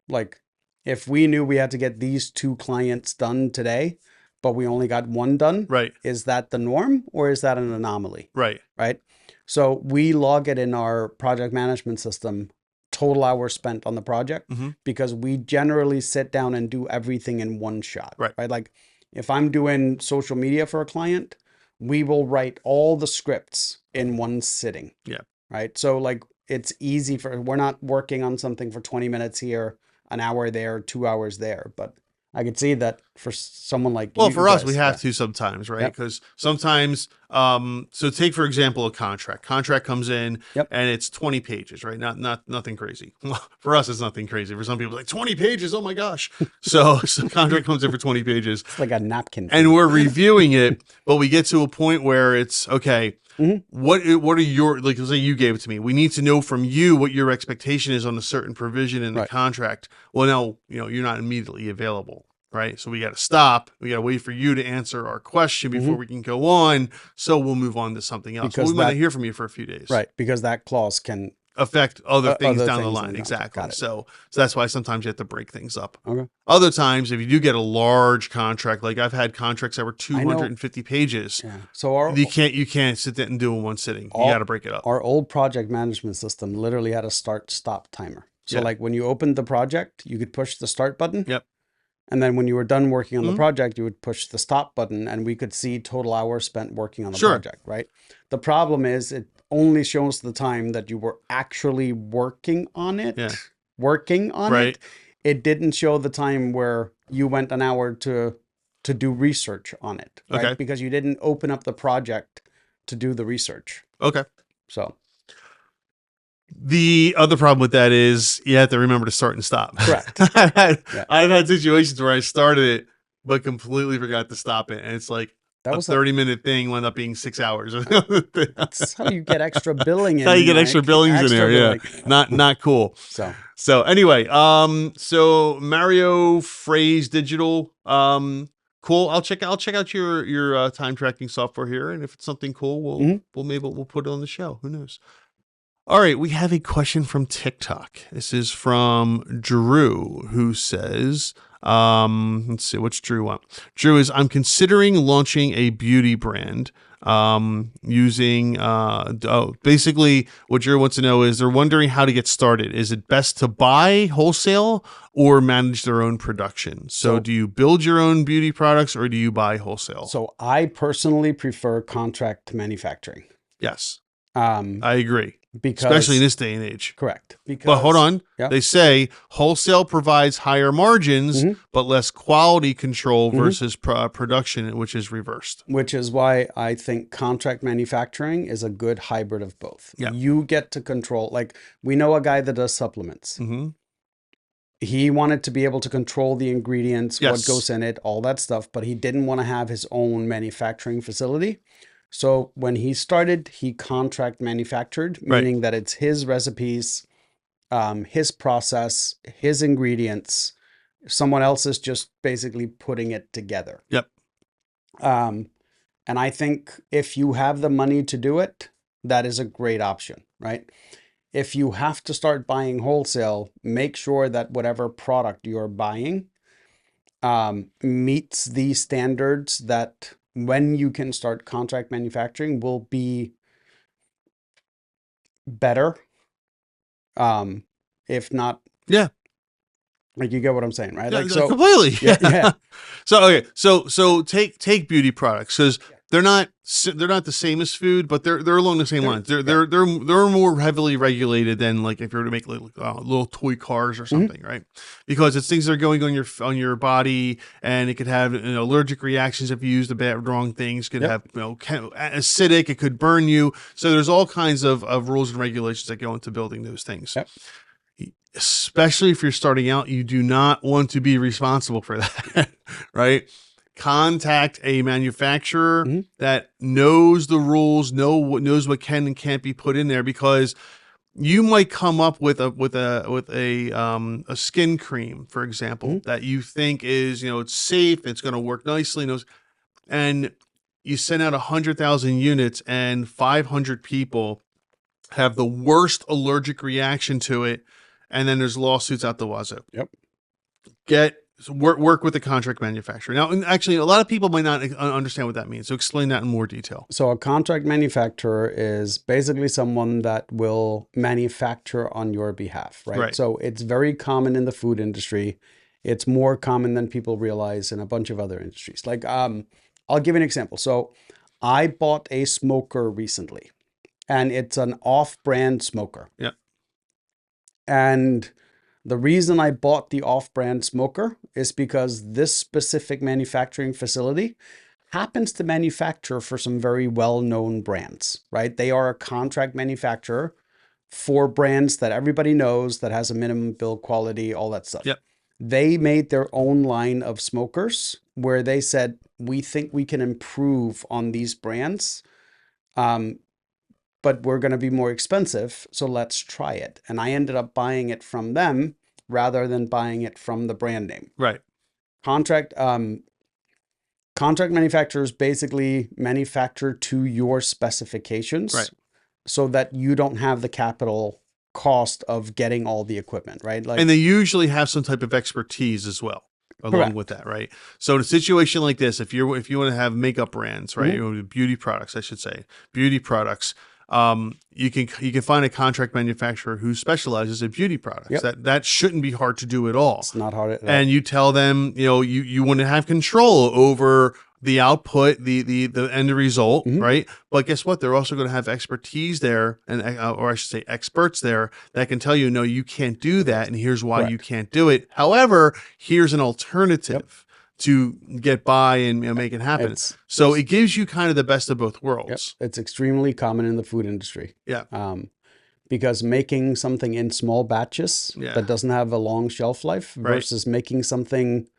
like if we knew we had to get these two clients done today, but we only got one done, right, is that the norm or is that an anomaly? right. Right. So we log it in our project management system, total hours spent on the project, Hmm. because we generally sit down and do everything in one shot. Right. Right. Like if I'm doing social media for a client, we will write all the scripts in one sitting. Yeah. Right. So like it's easy for we're not working on something for 20 minutes here, an hour there, 2 hours there. But I could see that for someone like Well, you for us, we guys? have Yeah. to sometimes, right? Yep. Because sometimes, so take for example a contract. Contract comes in Yep. and it's 20 pages, right? Not nothing crazy. For us, it's nothing crazy. For some people, like 20 pages. Oh my gosh! So contract comes in for 20 pages, It's like a napkin and fee. we're reviewing it, but we get to a point where it's okay. Mhm. What are your, like, let's say you gave it to me. We need to know from you what your expectation is on a certain provision in the Right. contract. Well, now, you're not immediately available, right? So we got to stop. We got to wait for you to answer our question before Mhm. we can go on. So we'll move on to something else. Well, we Because might not that hear from you for a few days. right, because that clause can Affect other things other down the things in line. the contract. Exactly. Got it. So that's why sometimes you have to break things up. Okay. Other times, if you do get a large contract, like I've had contracts that were I know. 250 pages, Yeah. So our you can't sit there and do it in one sitting. You got to all break it up. our old project management system literally had a start stop timer. So Yeah. like when you opened the project, you could push the start button. Yep. And then when you were done working on the Mhm. project, you would push the stop button and we could see total hours spent working on the Sure. project, right? The problem is it only shows the time that you were actually working on it. Yeah. Working on Right. it. It didn't show the time where you went an hour to do research on it, right? Okay. Because you didn't open up the project to do the research. Okay. So, The other problem with that is you have to remember to start and stop. correct. Yeah. I've had situations where I started it but completely forgot to stop it, and it's like That a was 30-minute thing wound up being 6 hours. that's how you get extra billing How you in, get extra Mike. billings in Extra there, yeah. billing. Not cool. So, So anyway, so Mario Phrase Digital, cool. I'll check out your time tracking software here, and if it's something cool, mhm. we'll put it on the show. Who knows? All right, we have a question from TikTok. This is from Drew, who says, let's see, what's Drew want? Drew is, I'm considering launching a beauty brand using, basically what Drew wants to know is they're wondering how to get started. Is it best to buy wholesale or manage their own production? So do you build your own beauty products or do you buy wholesale? So I personally prefer contract manufacturing. Yes, Um, I agree. because Especially in this day and age. correct. Because But hold on. Yeah. They say wholesale provides higher margins, Mhm. but less quality control Mhm. versus production, which is reversed. Which is why I think contract manufacturing is a good hybrid of both. Yeah. You get to control, like we know a guy that does supplements. Mm-hmm. He wanted to be able to control the ingredients, Yes. what goes in it, all that stuff, but he didn't want to have his own manufacturing facility. So when he started, he contract manufactured, Right. meaning that it's his recipes, his process, his ingredients. Someone else is just basically putting it together. Yep. And I think if you have the money to do it, that is a great option, right? If you have to start buying wholesale, make sure that whatever product you're buying meets the standards that when you can start contract manufacturing will be better. If not, Yeah. like you get what I'm saying, right? Yeah, Like so, completely. yeah, yeah. So okay, so take beauty products because they're not the same as food, but they're along the same lines. They're more heavily regulated than like if you were to make little toy cars or something, right? Because it's things that are going on your body, and it could have allergic reactions if you use the wrong things. Could have acidic. It could burn you. So there's all kinds of rules and regulations that go into building those things. Yep. Especially if you're starting out, you do not want to be responsible for that, right? Contact a manufacturer that knows the rules, knows what can and can't be put in there, because you might come up with a skin cream, for example, that you think is it's safe, it's going to work nicely, and you send out 100,000 units, and 500 people have the worst allergic reaction to it. And then there's lawsuits out the wazoo. Yep. Work with the contract manufacturer. Now, and actually, a lot of people might not understand what that means. So explain that in more detail. So a contract manufacturer is basically someone that will manufacture on your behalf, right? Right. So it's very common in the food industry. It's more common than people realize in a bunch of other industries. Like, I'll give you an example. So I bought a smoker recently, and it's an off-brand smoker. Yeah. And The reason I bought the off-brand smoker is because this specific manufacturing facility happens to manufacture for some very well-known brands, right? They are a contract manufacturer for brands that everybody knows, that has a minimum build quality, all that stuff. Yep. They made their own line of smokers where they said, we think we can improve on these brands, but we're going to be more expensive, so let's try it. And I ended up buying it from them rather than buying it from the brand name. Right. Contract manufacturers basically manufacture to your specifications, Right. so that you don't have the capital cost of getting all the equipment, right? Like, And they usually have some type of expertise as well along with that, right? So in a situation like this, if you want to have makeup brands, right, beauty products, I should say, beauty products, you can find a contract manufacturer who specializes in beauty products. Yep. That shouldn't be hard to do at all. It's not hard at all. And you tell them, you want to have control over the output, the end result, right? But guess what? They're also going to have expertise there, and or I should say experts there, that can tell you, no, you can't do that, and here's why you can't do it. However, here's an alternative to get by and make it happen. So it gives you kind of the best of both worlds. It's extremely common in the food industry. Yeah. Because making something in small batches that doesn't have a long shelf life versus making something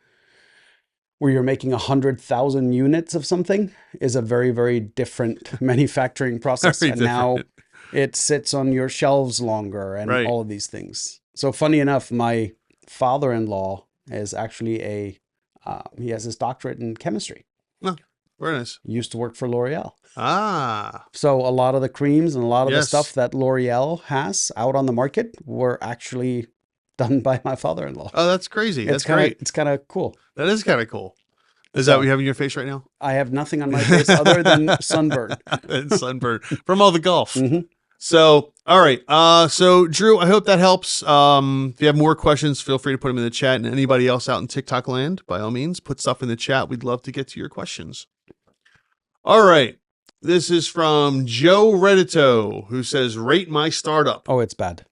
where you're making 100,000 units of something is a very, very different manufacturing process. And now it sits on your shelves longer and all of these things. So funny enough, my father-in-law is actually he has his doctorate in chemistry. Oh, very nice. He used to work for L'Oreal. Ah. So a lot of the creams and a lot of the stuff that L'Oreal has out on the market were actually done by my father-in-law. Oh, that's crazy. That's great. It's kind of cool. That is kind of cool. Is that what you have in your face right now? I have nothing on my face other than sunburn. Sunburn from all the golf. So, all right. So Drew, I hope that helps. If you have more questions, feel free to put them in the chat. And anybody else out in TikTok land, by all means, put stuff in the chat. We'd love to get to your questions. All right. This is from Joe Reddito, who says, rate my startup. Oh, it's bad.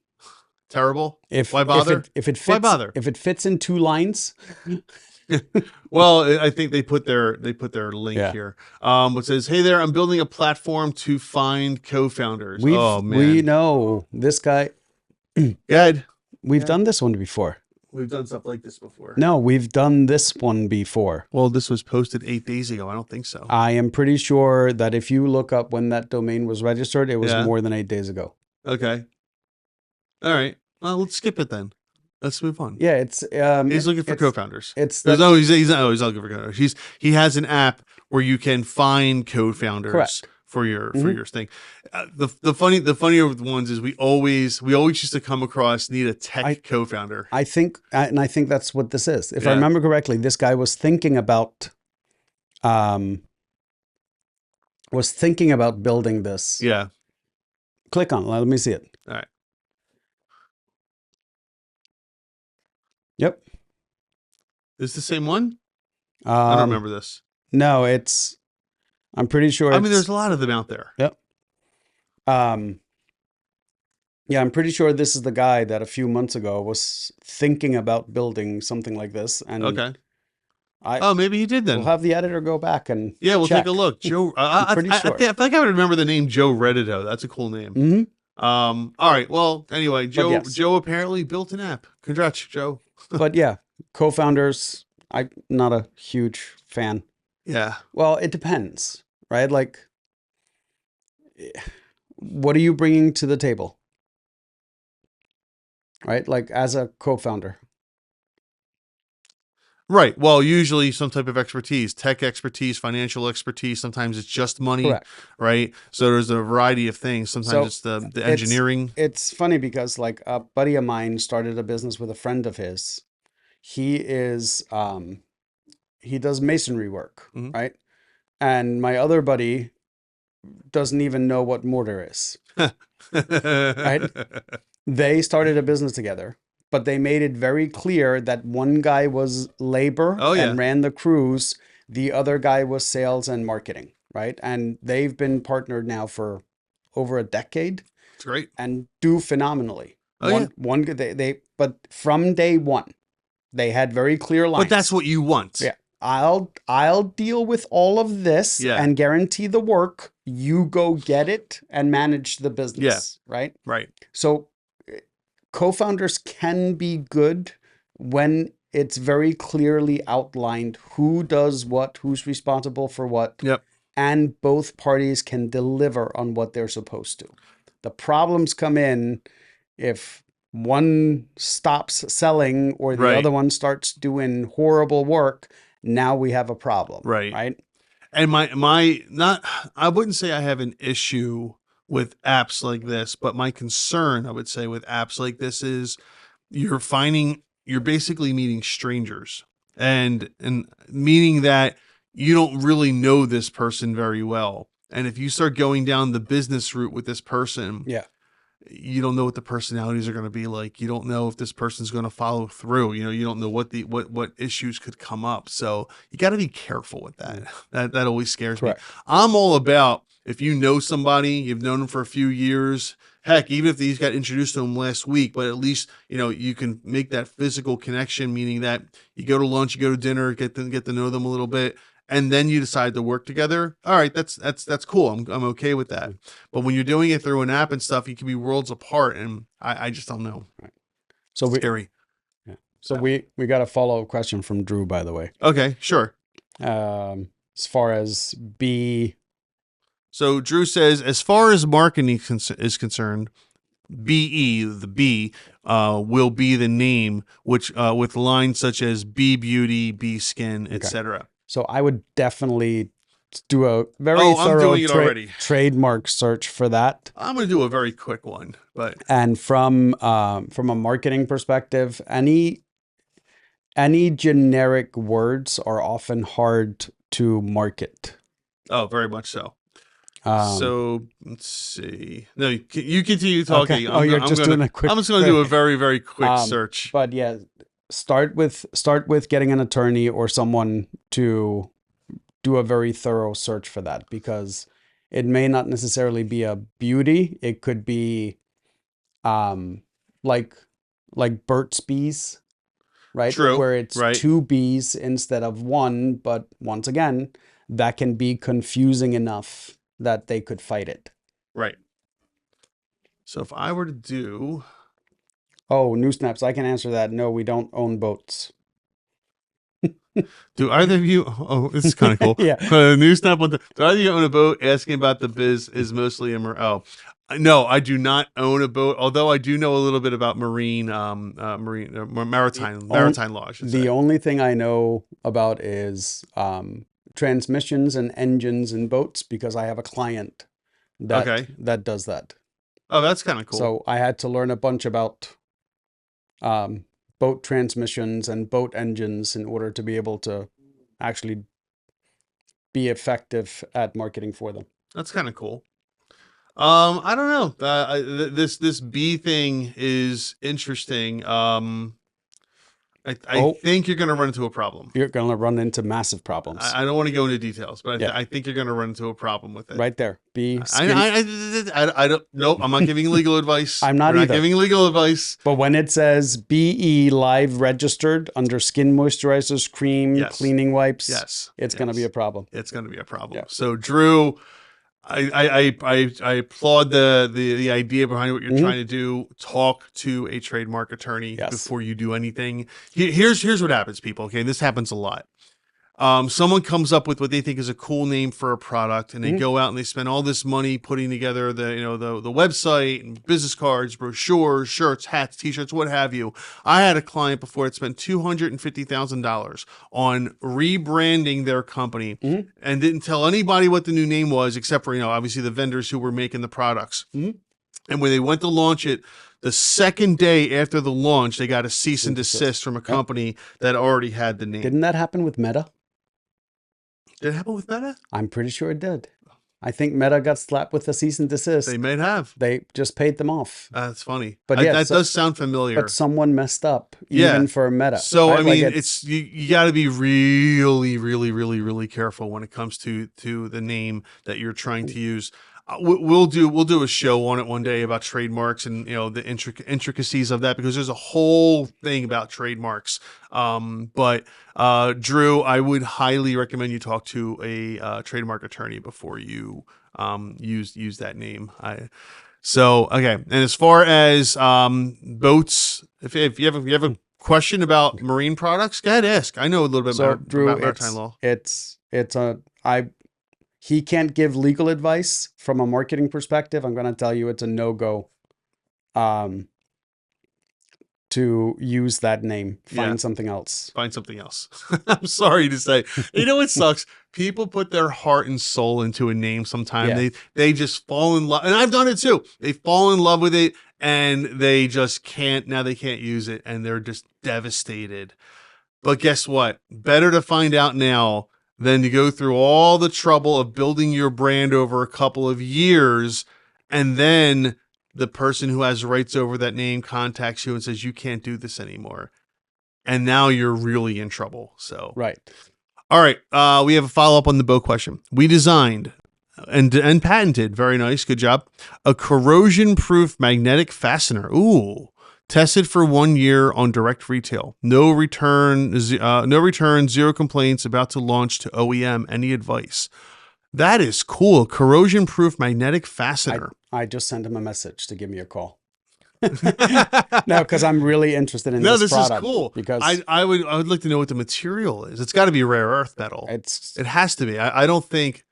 Terrible. Why bother? If it fits, why bother? If it fits in 2 lines. Well, I think they put their link here. It says, "Hey there, I'm building a platform to find co-founders." Oh man, we know this guy. Good. We've done this one before. We've done stuff like this before. No, we've done this one before. Well, this was posted 8 days ago. I don't think so. I am pretty sure that if you look up when that domain was registered, it was more than 8 days ago. Okay. All right. Well, let's skip it then. Let's move on. Yeah, it's he's looking for co-founders. He's not looking for co-founders. He has an app where you can find co-founders for your thing. The funnier ones is we always used to come across need a tech co-founder. I think that's what this is. If I remember correctly, this guy was thinking about building this. Yeah. Click on it. Let me see it. All right. Yep. Is the same one? I don't remember this. No, I'm pretty sure. I mean, there's a lot of them out there. Yep. Yeah, I'm pretty sure this is the guy that a few months ago was thinking about building something like this. And okay. Maybe he did then. We'll have the editor go back and we'll check. take a look. Joe, I feel like I would remember the name Joe Reddito. That's a cool name. All right. Well, anyway, Joe apparently built an app. Congrats, Joe. But yeah, co-founders, I'm not a huge fan. Yeah. Well, it depends, right? Like, what are you bringing to the table? Right? Like, as a co-founder. Right. Well, usually some type of expertise, tech expertise, financial expertise. Sometimes it's just money. Correct. Right. So there's a variety of things. Sometimes it's the engineering. It's funny because like a buddy of mine started a business with a friend of his. He is, he does masonry work, right? And my other buddy doesn't even know what mortar is, right? They started a business together. But they made it very clear that one guy was labor and ran the crews. The other guy was sales and marketing, right? And they've been partnered now for over a decade. It's great. And do phenomenally. Oh yeah. But from day one, they had very clear But that's lines. what you want. Yeah. I'll deal with all of this Yeah. and guarantee the work. You go get it and manage the Yeah. business, right? Right. So co-founders can be good when it's very clearly outlined who does what, who's responsible for what, Yep. and both parties can deliver on what they're supposed to. The problems come in if one stops selling or the Right. other one starts doing horrible work. Now we have a problem, Right. right? And my not I wouldn't say I have an issue with apps like this, but my concern, I would say, with apps like this is you're basically meeting strangers, and meaning that you don't really know this person very well. And if you start going down the business route with this person, Yeah. you don't know what the personalities are going to be like. You don't know if this person's going to follow through. You don't know what issues could come up. So you got to be careful with that. That always scares me. Correct. I'm all about, if you know somebody, you've known them for a few years, heck, even if these got introduced to them last week, but at least you can make that physical connection, meaning that you go to lunch, you go to dinner, get to know them a little bit, and then you decide to work together. All right, that's cool. I'm okay with that. But when you're doing it through an app and stuff, you can be worlds apart, and I just don't know. Right. So Scary. Yeah. So we got a follow-up question from Drew, by the way. Okay, sure. As far as B. So Drew says, as far as marketing is concerned, BE, the B, will be the name, which with lines such as B Beauty, B Skin, etc. So I would definitely do a very I'm thorough doing it already. trademark search for that. I'm going to do a very quick one, but And from a marketing perspective, any generic words are often hard to market. oh, very much so. Um, So let's see. No, you continue talking. Okay. You're just doing a quick. I'm just going to do a very, very quick search. But yeah, start with getting an attorney or someone to do a very thorough search for that, because it may not necessarily be a beauty. It could be like Burt's Bees, right? True. Where it's right. 2 B's instead of 1, but once again, that can be confusing enough that they could fight it. Right. So if I were to do... Oh, new snaps. I can answer that. No, we don't own boats. Do either of you... Oh, this is kind of cool. Yeah. New snap. Do either of you own a boat? Asking about the biz is mostly a... No, I do not own a boat, although I do know a little bit about maritime law, I should say. The only thing I know about is transmissions and engines in boats, because I have a client that does that. Oh, that's kind of cool. So I had to learn a bunch about boat transmissions and boat engines in order to be able to actually be effective at marketing for them. That's kind of cool. I don't know. This B thing is interesting. I think you're going to run into a problem. You're going to run into massive problems. I don't want to go into details, but I think you're going to run into a problem with it. Right there. I don't. Nope. I'm not giving legal advice. I'm not We're either. not giving legal advice. But when it says BE live registered under skin moisturizers, cream, cleaning wipes, it's going to be a problem. It's going to be a problem. Yeah. So Drew, I applaud the idea behind what you're trying to do. Talk to a trademark attorney before you do anything. Here's what happens, people. Okay, this happens a lot. Someone comes up with what they think is a cool name for a product, and they go out and they spend all this money putting together the website and business cards, brochures, shirts, hats, t-shirts, what have you. I had a client before that spent $250,000 on rebranding their company and didn't tell anybody what the new name was, except for obviously the vendors who were making the products. And when they went to launch it, the second day after the launch, they got a cease and desist from a company that already had the name. Didn't that happen with Meta? Did it happen with Meta? I'm pretty sure it did. I think Meta got slapped with a cease and desist. They may have. They just paid them off. That's funny. But that does sound familiar. But someone messed up, even for Meta. So right? I mean, it's you got to be really, really, really, really careful when it comes to the name that you're trying to use. we'll do a show on it one day about trademarks and the intricacies of that, because there's a whole thing about trademarks. But Drew, I would highly recommend you talk to a trademark attorney before you use that name. So okay, and as far as boats, if you have a question about marine products, go ahead, ask. I know a little bit So Drew, about maritime law. it's a I he can't give legal advice from a marketing perspective. I'm going to tell you it's a no-go um to use that name. Yeah. Find something else. Find something else. I'm sorry to say. You know what sucks? People put their heart and soul into a name sometime. Yeah. They just fall in love, and I've done it too. They fall in love with it and they just can't, now they can't use it and they're just devastated. But guess what? Better to find out now than to go through all the trouble of building your brand over a couple of years, and then the person who has rights over that name contacts you and says you can't do this anymore. And now you're really in trouble. So, Right. all right. We have a follow up on the boat question. We designed and patented, very nice, good job, a corrosion proof magnetic fastener. Ooh. Tested for 1 year on direct retail. No return, zero complaints. About to launch to OEM. Any advice? That is cool. Corrosion proof magnetic fastener. I just sent him a message to give me a call. No, because I'm really interested in No, this this is product. cool. Because I would like to know what the material is. It's got to be rare earth metal. it's It has to be. I don't think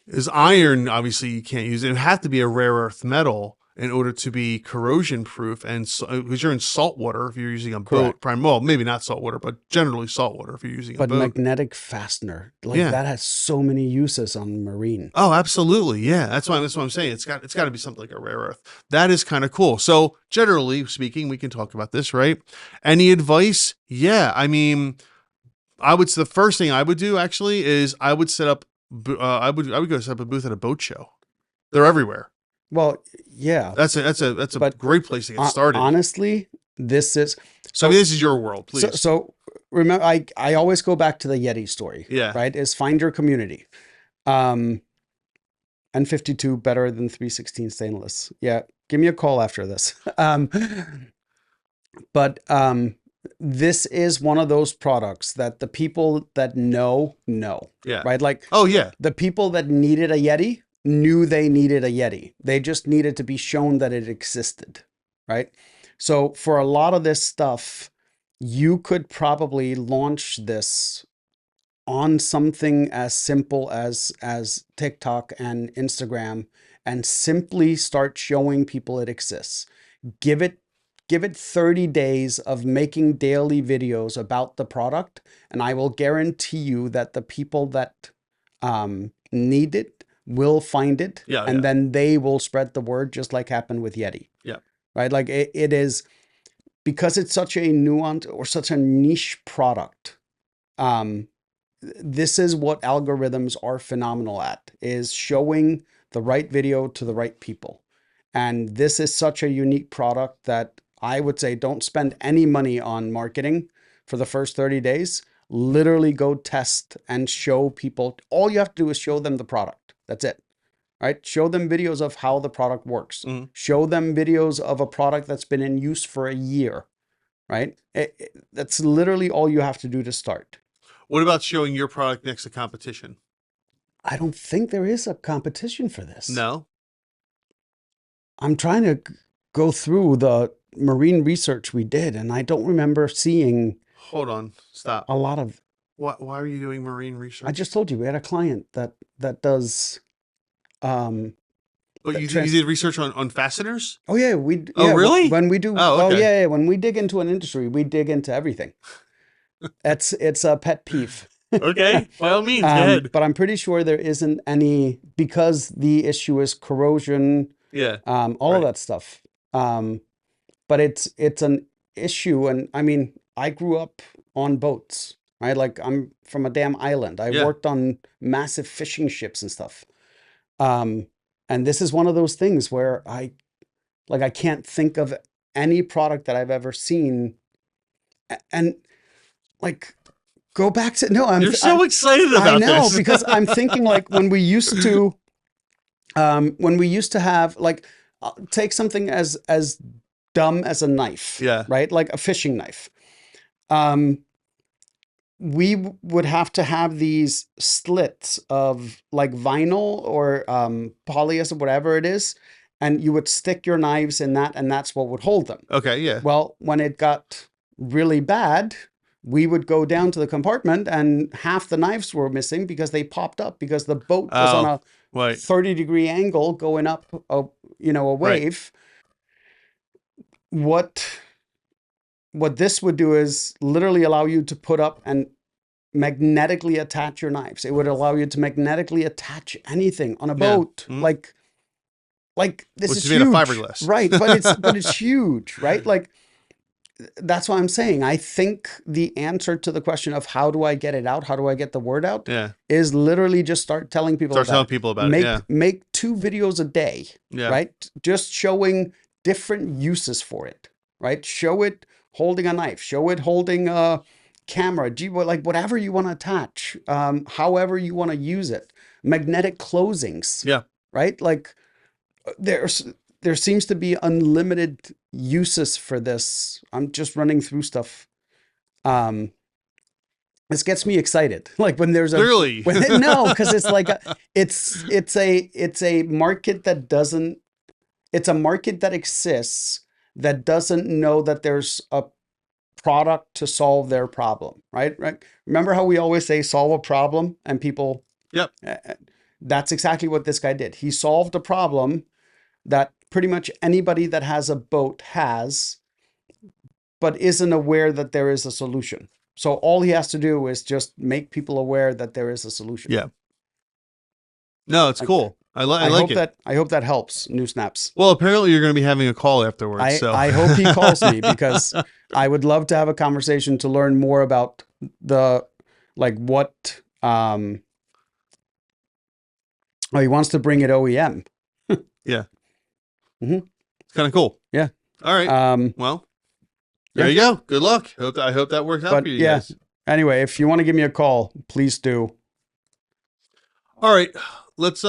is iron. Obviously, you can't use it. It would have to be a rare earth metal in order to be corrosion proof, and because you're in salt water if you're using a boat. Correct. Well, maybe not salt water, but generally salt water if you're using a but boat. magnetic fastener, like Yeah. that has so many uses on marine. Oh, absolutely. Yeah. That's what I'm saying. It's got to be something like a rare earth. That is kind of cool. So generally speaking, we can talk about this, right? Any advice? Yeah. I mean, the first thing I would do actually is I would set up, I would go set up a booth at a boat show. They're everywhere. Well, yeah. That's a But great place to get started. Honestly, this is So I mean, this is your world, please. So remember, I always go back to the Yeti story. Yeah. Right. Is find your community. N52 better than 316 stainless. Yeah. Give me a call after this. But this is one of those products that the people that know. Yeah. Right. Like, oh yeah, the people that needed a Yeti knew they needed a Yeti. They just needed to be shown that it existed. Right. So for a lot of this stuff, you could probably launch this on something as simple as TikTok and Instagram, and simply start showing people it exists. Give it 30 days of making daily videos about the product, and I will guarantee you that the people that need it will find it, and then they will spread the word, just like happened with Yeti. Yeah. Right? Like it is, because it's such a nuanced or such a niche product. This is what algorithms are phenomenal at, is showing the right video to the right people. And this is such a unique product that I would say don't spend any money on marketing for the first 30 days. Literally go test and show people. All you have to do is show them the product. That's it. Right? Show them videos of how the product works. Mm-hmm. Show them videos of a product that's been in use for a year. Right? That's literally all you have to do to start. What about showing your product next to competition? I don't think there is a competition for this. No. I'm trying to go through the marine research we did, and I don't remember seeing. Hold on. Stop. A lot of. Why are you doing marine research? I just told you we had a client that does. But you did research on fasteners? Oh yeah, Oh really? When we do. Oh, okay. Yeah. When we dig into an industry, we dig into everything. It's a pet peeve. Okay, by all means, go ahead. But I'm pretty sure there isn't any, because the issue is corrosion. Yeah. All of that stuff. But it's an issue, and I mean, I grew up on boats, right? Like, I'm from a damn island. I worked on massive fishing ships and stuff. And this is one of those things where I can't think of any product that I've ever seen. And like, go back to, no, You're so excited about this. I know, because I'm thinking, like, when we used to When we used to have like, take something as dumb as a knife, Yeah. right? Like a fishing knife. Um, we would have to have these slits of like vinyl or polyester, whatever it is, and you would stick your knives in that, and that's what would hold them. Okay. Yeah. Well, when it got really bad, we would go down to the compartment, and half the knives were missing because they popped up because the boat was on Oh, a right. 30-degree angle going up a Right. wave. What what this would do is literally allow you to put up and magnetically attach your knives. It would allow you to magnetically attach anything on a Yeah. boat. Mm. Like this Which is is made of huge, fiberglass. right? But it's huge, right? Like that's why I'm saying I think the answer to the question of how do I get it out, how do I get the word out, Yeah. is literally just start telling people Start about telling it. people about it. Make Yeah. make 2 videos a day, Yeah. right? Just showing different uses for it, right? Show it holding a knife, show it holding a camera, like whatever you want to attach, however you want to use it. Magnetic closings, Yeah. right? Like there's there seems to be unlimited uses for this. I'm just running through stuff. Um, this gets me excited. Like when there's a Clearly. when no, because it's like it's a market that doesn't it's a market that exists that doesn't know that there's a product to solve their problem, right? Right. Remember how we always say solve a problem and people Yep. that's exactly what this guy did. He solved a problem that pretty much anybody that has a boat has, but isn't aware that there is a solution. So all he has to do is just make people aware that there is a solution. Yeah. No, it's Like cool. I like it. I hope that helps. New snaps. Well, apparently you're going to be having a call afterwards. I So, I hope he calls me because I would love to have a conversation to learn more about the like what he wants to bring it OEM. yeah, Hmm. it's kind of cool. Yeah. All right. Um Well, there yeah. you go. Good luck. I hope that works out for But you yeah. guys. Anyway, if you want to give me a call, please do. All right. Let's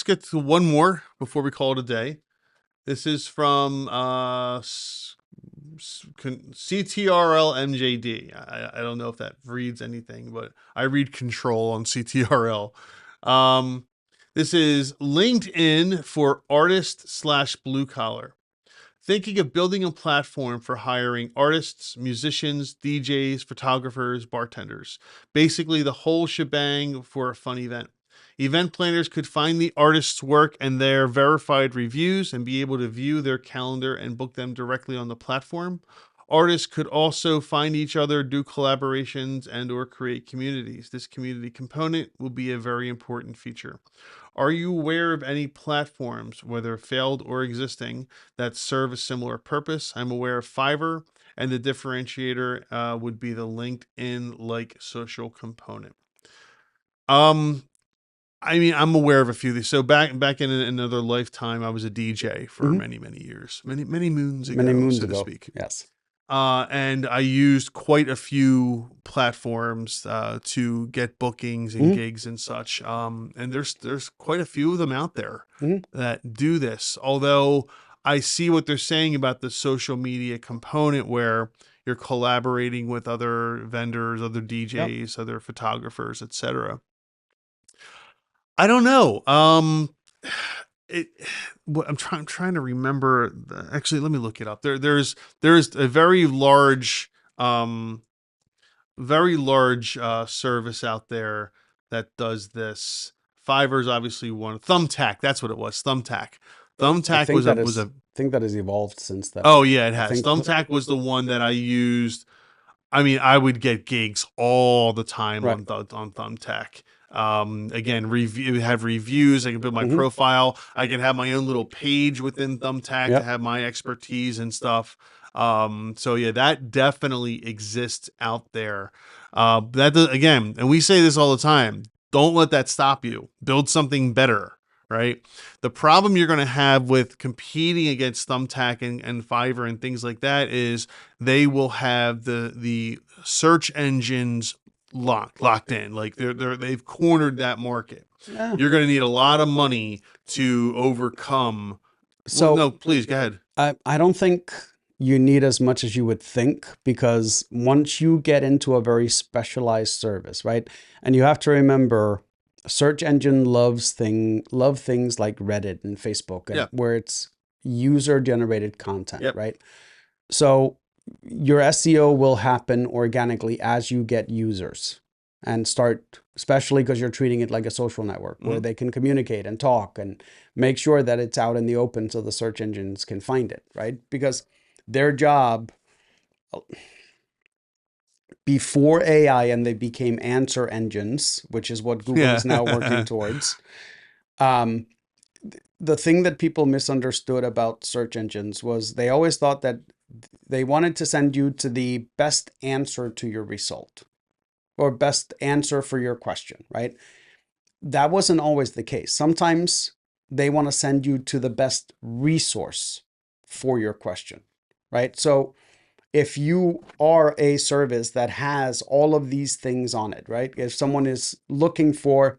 get to one more before we call it a day. This is from CTRL MJD. I don't know if that reads anything, but I read control on CTRL. Um, this is LinkedIn for artist slash blue collar. Thinking of building a platform for hiring artists, musicians, DJs, photographers, bartenders. Basically, the whole shebang for a fun event. Event planners could find the artist's work and their verified reviews and be able to view their calendar and book them directly on the platform. Artists could also find each other, do collaborations, and or create communities. This community component will be a very important feature. Are you aware of any platforms, whether failed or existing, that serve a similar purpose? I'm aware of Fiverr, and the differentiator would be the LinkedIn like social component. Um, I mean, I'm aware of a few of these. So back in another lifetime, I was a DJ for Hmm. many years, many moons Many ago, moons so to ago. speak. Yes. And I used quite a few platforms to get bookings and Hmm. gigs and such. And there's quite a few of them out there Hmm. that do this. Although I see what they're saying about the social media component where you're collaborating with other vendors, other Yep. DJs, other photographers, etc. I don't know. It. I'm trying to remember. Actually, let me look it up. There's a um, very large service out there that does this. Fiverr's obviously one. Thumbtack. That's what it was. Thumbtack. I Thumbtack think was a. that has evolved since then. Oh yeah, it I has. think Thumbtack was the one that I used. I mean, I would get gigs all the time right. on Thumbtack. Again, have reviews. I can put my Hmm. profile. I can have my own little page within Thumbtack to Yep. have my expertise and stuff. So yeah, that definitely exists out there. That does, again, and we say this all the time. Don't let that stop you. Build something better, right? The problem you're going to have with competing against Thumbtack and Fiverr and things like that is they will have the search engines locked in. Like they've cornered that market. Yeah. You're going to need a lot of money to overcome. Well, So no, please go ahead. I don't think you need as much as you would think, because once you get into a very specialized service, right? And you have to remember, search engine love things like Reddit and Facebook, and Yeah. where it's user generated content, Yep. right? So your SEO will happen organically as you get users and start, especially because you're treating it like a social network where they can communicate and talk, and make sure that it's out in the open so the search engines can find it, right? Because their job before AI and they became answer engines, which is what Google is now working Yeah. towards. Um, the thing that people misunderstood about search engines was they always thought that they wanted to send you to the best answer to your result or best answer for your question, right? That wasn't always the case. Sometimes they want to send you to the best resource for your question, right? So if you are a service that has all of these things on it, right? If someone is looking for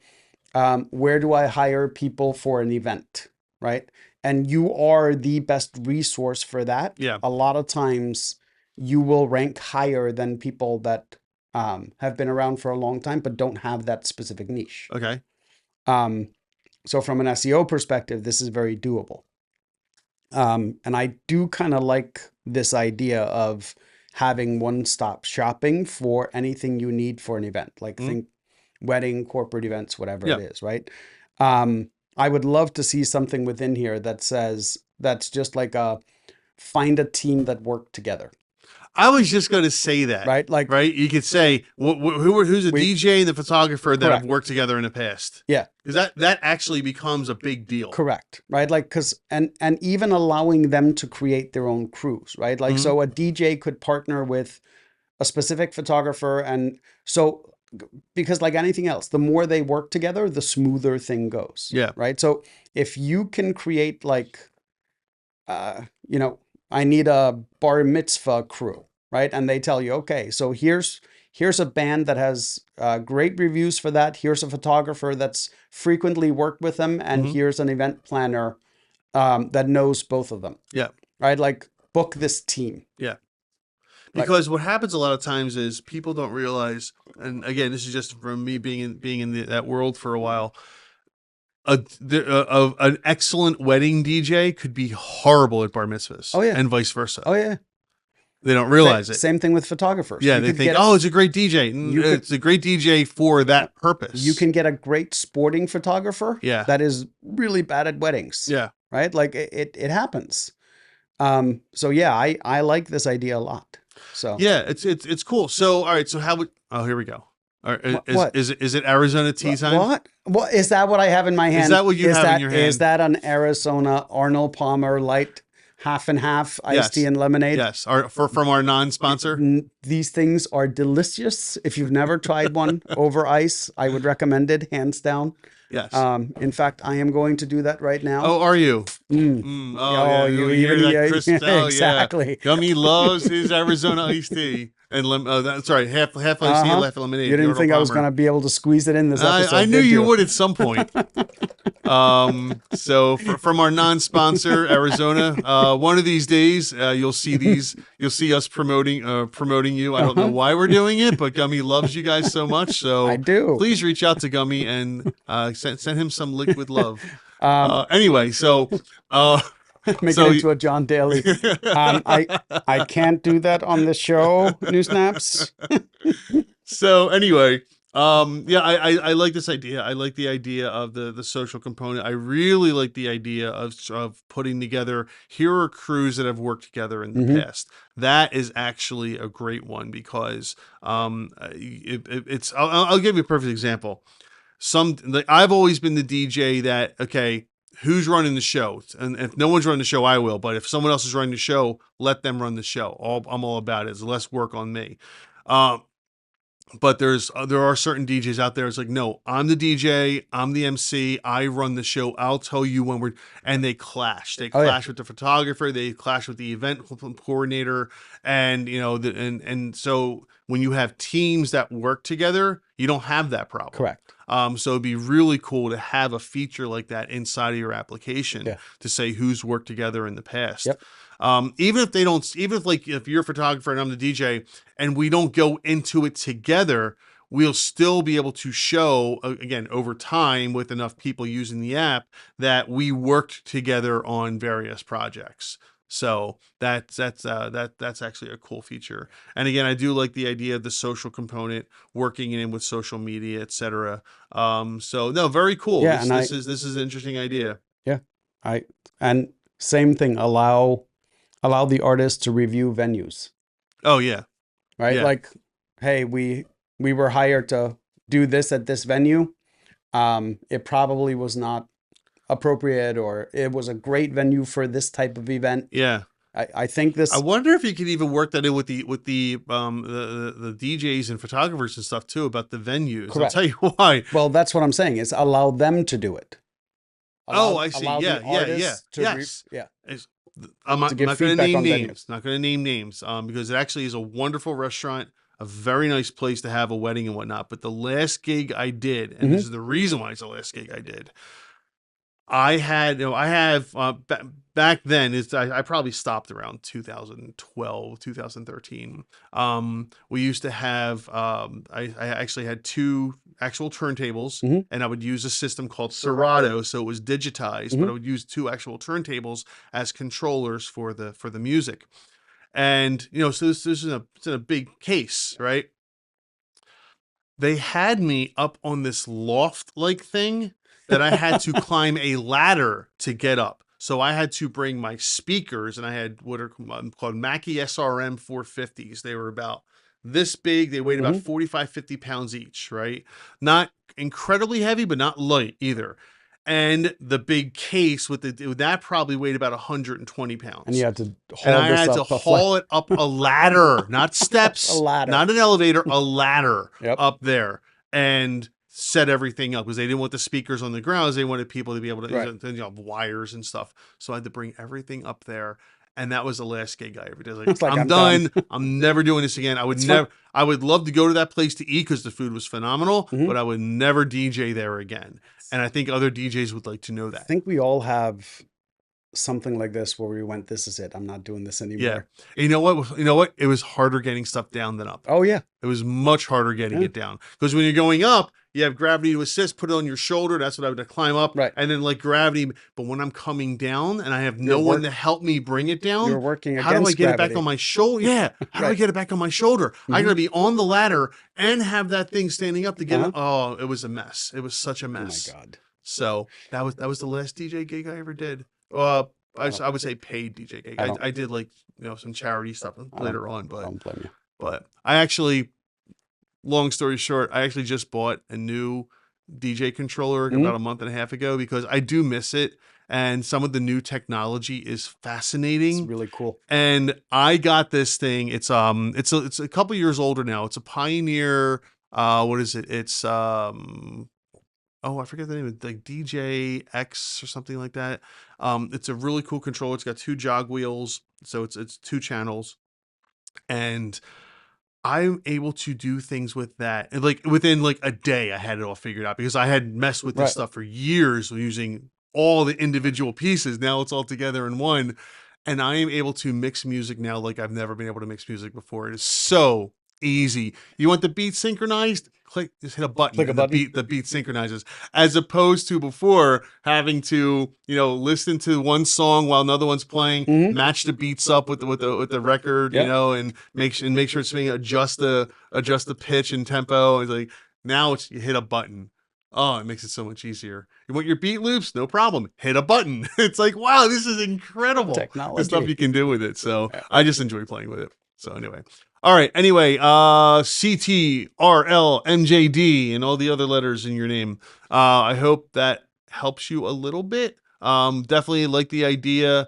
where do I hire people for an event, right? And you are the best resource for that. Yeah. A lot of times you will rank higher than people that have been around for a long time but don't have that specific niche. Okay. Um, so from an SEO perspective, this is very doable. And I do kind of like this idea of having one-stop shopping for anything you need for an event, like think wedding, corporate events, whatever Yeah. it is, right? I would love to see something within here that says that's just like a find a team that work together, I was just going to say that, right? Like, right? You could say who's a we DJ and the photographer that have correct, worked together in the past, yeah, because that actually becomes a big deal. correct, right? Like, because and even allowing them to create their own crews, right? Like, Mhm. so a DJ could partner with a specific photographer, and so because like anything else, the more they work together, the smoother thing goes, Yeah. right? So if you can create like you know, I need a bar mitzvah crew, right? And they tell you, okay, so here's a band that has great reviews for that. Here's a photographer that's frequently worked with them, and Mhm. here's an event planner that knows both of them, Yeah. right? Like book this team. Yeah. Like, Because what happens a lot of times is people don't realize, and again, this is just from me being in that world for a while. An excellent wedding DJ could be horrible at bar mitzvahs, oh yeah, and vice versa. oh yeah. They don't realize it. Same thing with photographers. Yeah, You they could think, get oh, it's a great DJ. you could It's a great DJ for that purpose. you can get a great sporting photographer Yeah. that is really bad at weddings, Yeah. right? Like it happens. So yeah, I like this idea a lot. So Yeah, it's cool. So, all right. So how would? Oh, here we go. All right, what is it Arizona tea time? what is that? What I have in my Is hand? that what you have in your Is hand? that an Arizona Arnold Palmer light half and half iced tea Yes. and lemonade? Yes. From our non-sponsor. These things are delicious. If you've never tried one over ice, I would recommend it hands down. Yes. In fact, I am going to do that right now. Oh, are you? Mm. Oh Oh, yeah. you You even hear that crisp? Oh yeah. exactly. Gummy loves his Arizona iced tea and sorry, half iced tea, Uh-huh. half lemonade. You The didn't Arnold think I was Palmer. going to be able to squeeze it in this episode, I knew did you you? would at some point. So from our non-sponsor Arizona, one of these days you'll see us promoting you. I don't know Uh-huh. why we're doing it, but Gummy loves you guys so much. I So do. please reach out to Gummy and send him some liquid love. Um, Anyway, uh, make it so into a John Daly. I can't do that on the show, New Snaps. So anyway, yeah, I like this idea. I like the idea of the social component. I really like the idea of putting together, here are crews that have worked together in the Mhm. past. That is actually a great one because it's I'll give you a perfect example. I've always been the DJ that, okay, who's running the show? And if no one's running the show, I will. But if someone else is running the show, let them run the show. I'm all about it. It's less work on me. Um, but there are certain DJs out there. It's like, no, I'm the DJ, I'm the MC, I run the show. I'll tell you when and they clash. They Oh yeah. clash with the photographer, they clash with the event coordinator, and you know, and so when you have teams that work together, you don't have that problem. Correct. So it'd be really cool to have a feature like that inside of your application Yeah. to say who's worked together in the past. Yep. Even if they don't, even if like if you're a photographer and I'm the DJ and we don't go into it together, we'll still be able to show again over time with enough people using the app that we worked together on various projects. So that's actually a cool feature. And again, I do like the idea of the social component working in with social media, etc. So no, very cool. Yeah, This and this is an interesting idea. yeah, I and same thing, allow the artist to review venues, Oh yeah, right? yeah, Like, hey, we were hired to do this at this venue. It probably was not appropriate, or it was a great venue for this type of event. yeah. I think I this wonder if you could even work that in with the DJs and photographers and stuff too about the venues. I'll tell correct. you why. Well, that's what I'm saying is allow them to do it. Oh, I see. Allow the Yeah, yeah, yeah. artists to Yes. yeah, It's, to I'm give not going to feedback name on venues. names. Not going to name names. Because it actually is a wonderful restaurant, a very nice place to have a wedding and whatnot. But the last gig I did, and this Hmm. is the reason why it's the last gig I did. I had, I have back then is I probably stopped around 2012, 2013. We used to have, I actually had two actual turntables Hmm. and I would use a system called Serato. So it was digitized, but I Hmm. would use two actual turntables as controllers for the music. And, so this is it's in a big case, right? They had me up on this loft like thing that I had to climb a ladder to get up. So I had to bring my speakers, and I had what are called Mackie SRM 450s. They were about this big. They weighed about Hmm. 45, 50 pounds each, right? Not incredibly heavy, but not light either. And the big case with that probably weighed about 120 And you pounds. had to And haul I this had to up a flat haul it up a ladder, not a steps, ladder. not an elevator, a ladder Yep. up there and set everything up because they didn't want the speakers on the grounds. They wanted people to be able to, Right. wires and stuff. So I had to bring everything up there. And that was the last gig I ever did. Like, It's like I'm I'm done. done. I'm never doing this again. It's fun. I would love to go to that place to eat because the food was phenomenal, Hmm. but I would never DJ there again. And I think other DJs would like to know I that. think we all have something like this where we went, this is it. I'm not doing this Yeah. anymore. And you know what? You know what? It was harder getting stuff down than up. Oh yeah. It was much harder getting Yeah. it down because when you're going up, you have gravity to assist, put it on your shoulder. That's what I would climb up, Right. and then like gravity. But when I'm coming down and I have You're no one work- to help me bring it You're down, working how do I against get it back gravity. on my shoulder? Yeah, how do I Right. get it back on my shoulder? I Mhm. gotta be on the ladder and have that thing standing up to get Uh-huh. it. Oh, it was a mess. It was such a Oh my mess. God. So that was the last DJ gig I ever did. I would say paid DJ gig. I don't- I did like some charity stuff later on, I don't blame you. but I actually, long story short, I actually just bought a new DJ controller Mhm. about a month and a half ago because I do miss it. And some of the new technology is It's fascinating. really cool. And I got this thing. It's a couple years older now. It's a Pioneer. What is it? It's oh, I forget the name of it, like DJ X or something like that. It's a really cool controller. It's got two jog wheels, so it's two channels, and I'm able to do things with that. And like within like a day, I had it all figured out because I had messed with this Right. stuff for years using all the individual pieces. Now it's all together in one. And I am able to mix music now like I've never been able to mix music before. It is so easy. You want the beat synchronized? Click, just hit a button Click a and button. the beat synchronizes. As opposed to before having to, listen to one song while another one's playing, Mhm. match the beats up with the record, Yep. and make sure it's being adjust the pitch and tempo. It's like now you hit a button. Oh, it makes it so much easier. You want your beat loops? No problem. Hit a button. It's like, wow, this is incredible. The stuff Technology. you can do with it. So Yeah. I just enjoy playing with it. So anyway. All right. Anyway, CTRLMJD and all the other letters in your name. I hope that helps you a little bit. Definitely like the idea.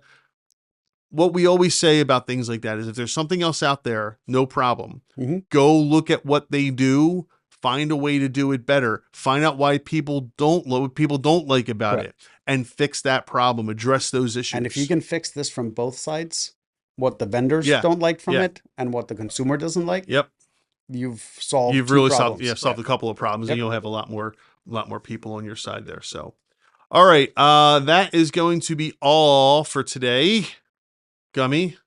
What we always say about things like that is if there's something else out there, no problem. Mhm. Go look at what they do, find a way to do it better, find out why people don't like about Correct. it, and fix that problem, address those issues. And if you can fix this from both sides, what the vendors Yeah. don't like from Yeah. it and what the consumer doesn't like, Yep. you've solved You've two really problems. solved a couple of problems, and Yep. you'll have a lot more people on your side there. So, all right, that is going to be all for today. Gummy,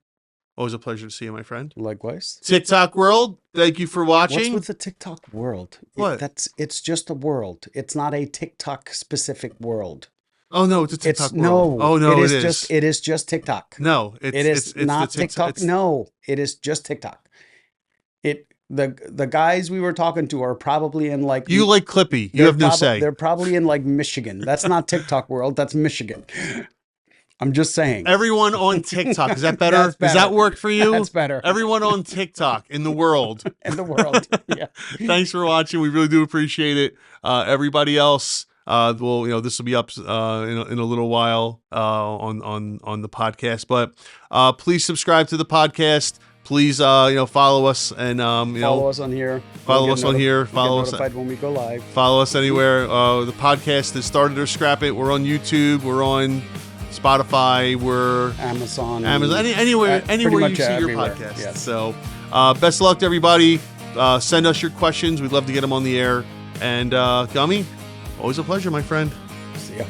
always a pleasure to see you, my friend. Likewise. TikTok world, thank you for watching. What's with the TikTok world? What? It's just a world. It's not a TikTok specific world. Oh no, it's a TikTok world. No. Oh no, it is just TikTok. No, It is not the TikTok. No, it is just TikTok. The guys we were talking to are probably in like You like Clippy. You have no say. They're probably in like Michigan. That's not TikTok world. That's Michigan. I'm just saying. Everyone on TikTok, is that better? That's better. Does that work for you? That's better. Everyone on TikTok in the world. In the world. Yeah. Thanks for watching. We really do appreciate it. Everybody else, this will be up in a little while on the podcast. But please subscribe to the podcast. Please follow us and follow us on here. Follow us on here. Follow us. Notified when we go live. Follow us anywhere. The podcast has started or scrap it. We're on YouTube. We're on Spotify. We're Amazon. Anywhere you see everywhere. your podcast. Yes. So best of luck to everybody. Send us your questions. We'd love to get them on the air. And Gummy, always a pleasure, my friend. See ya.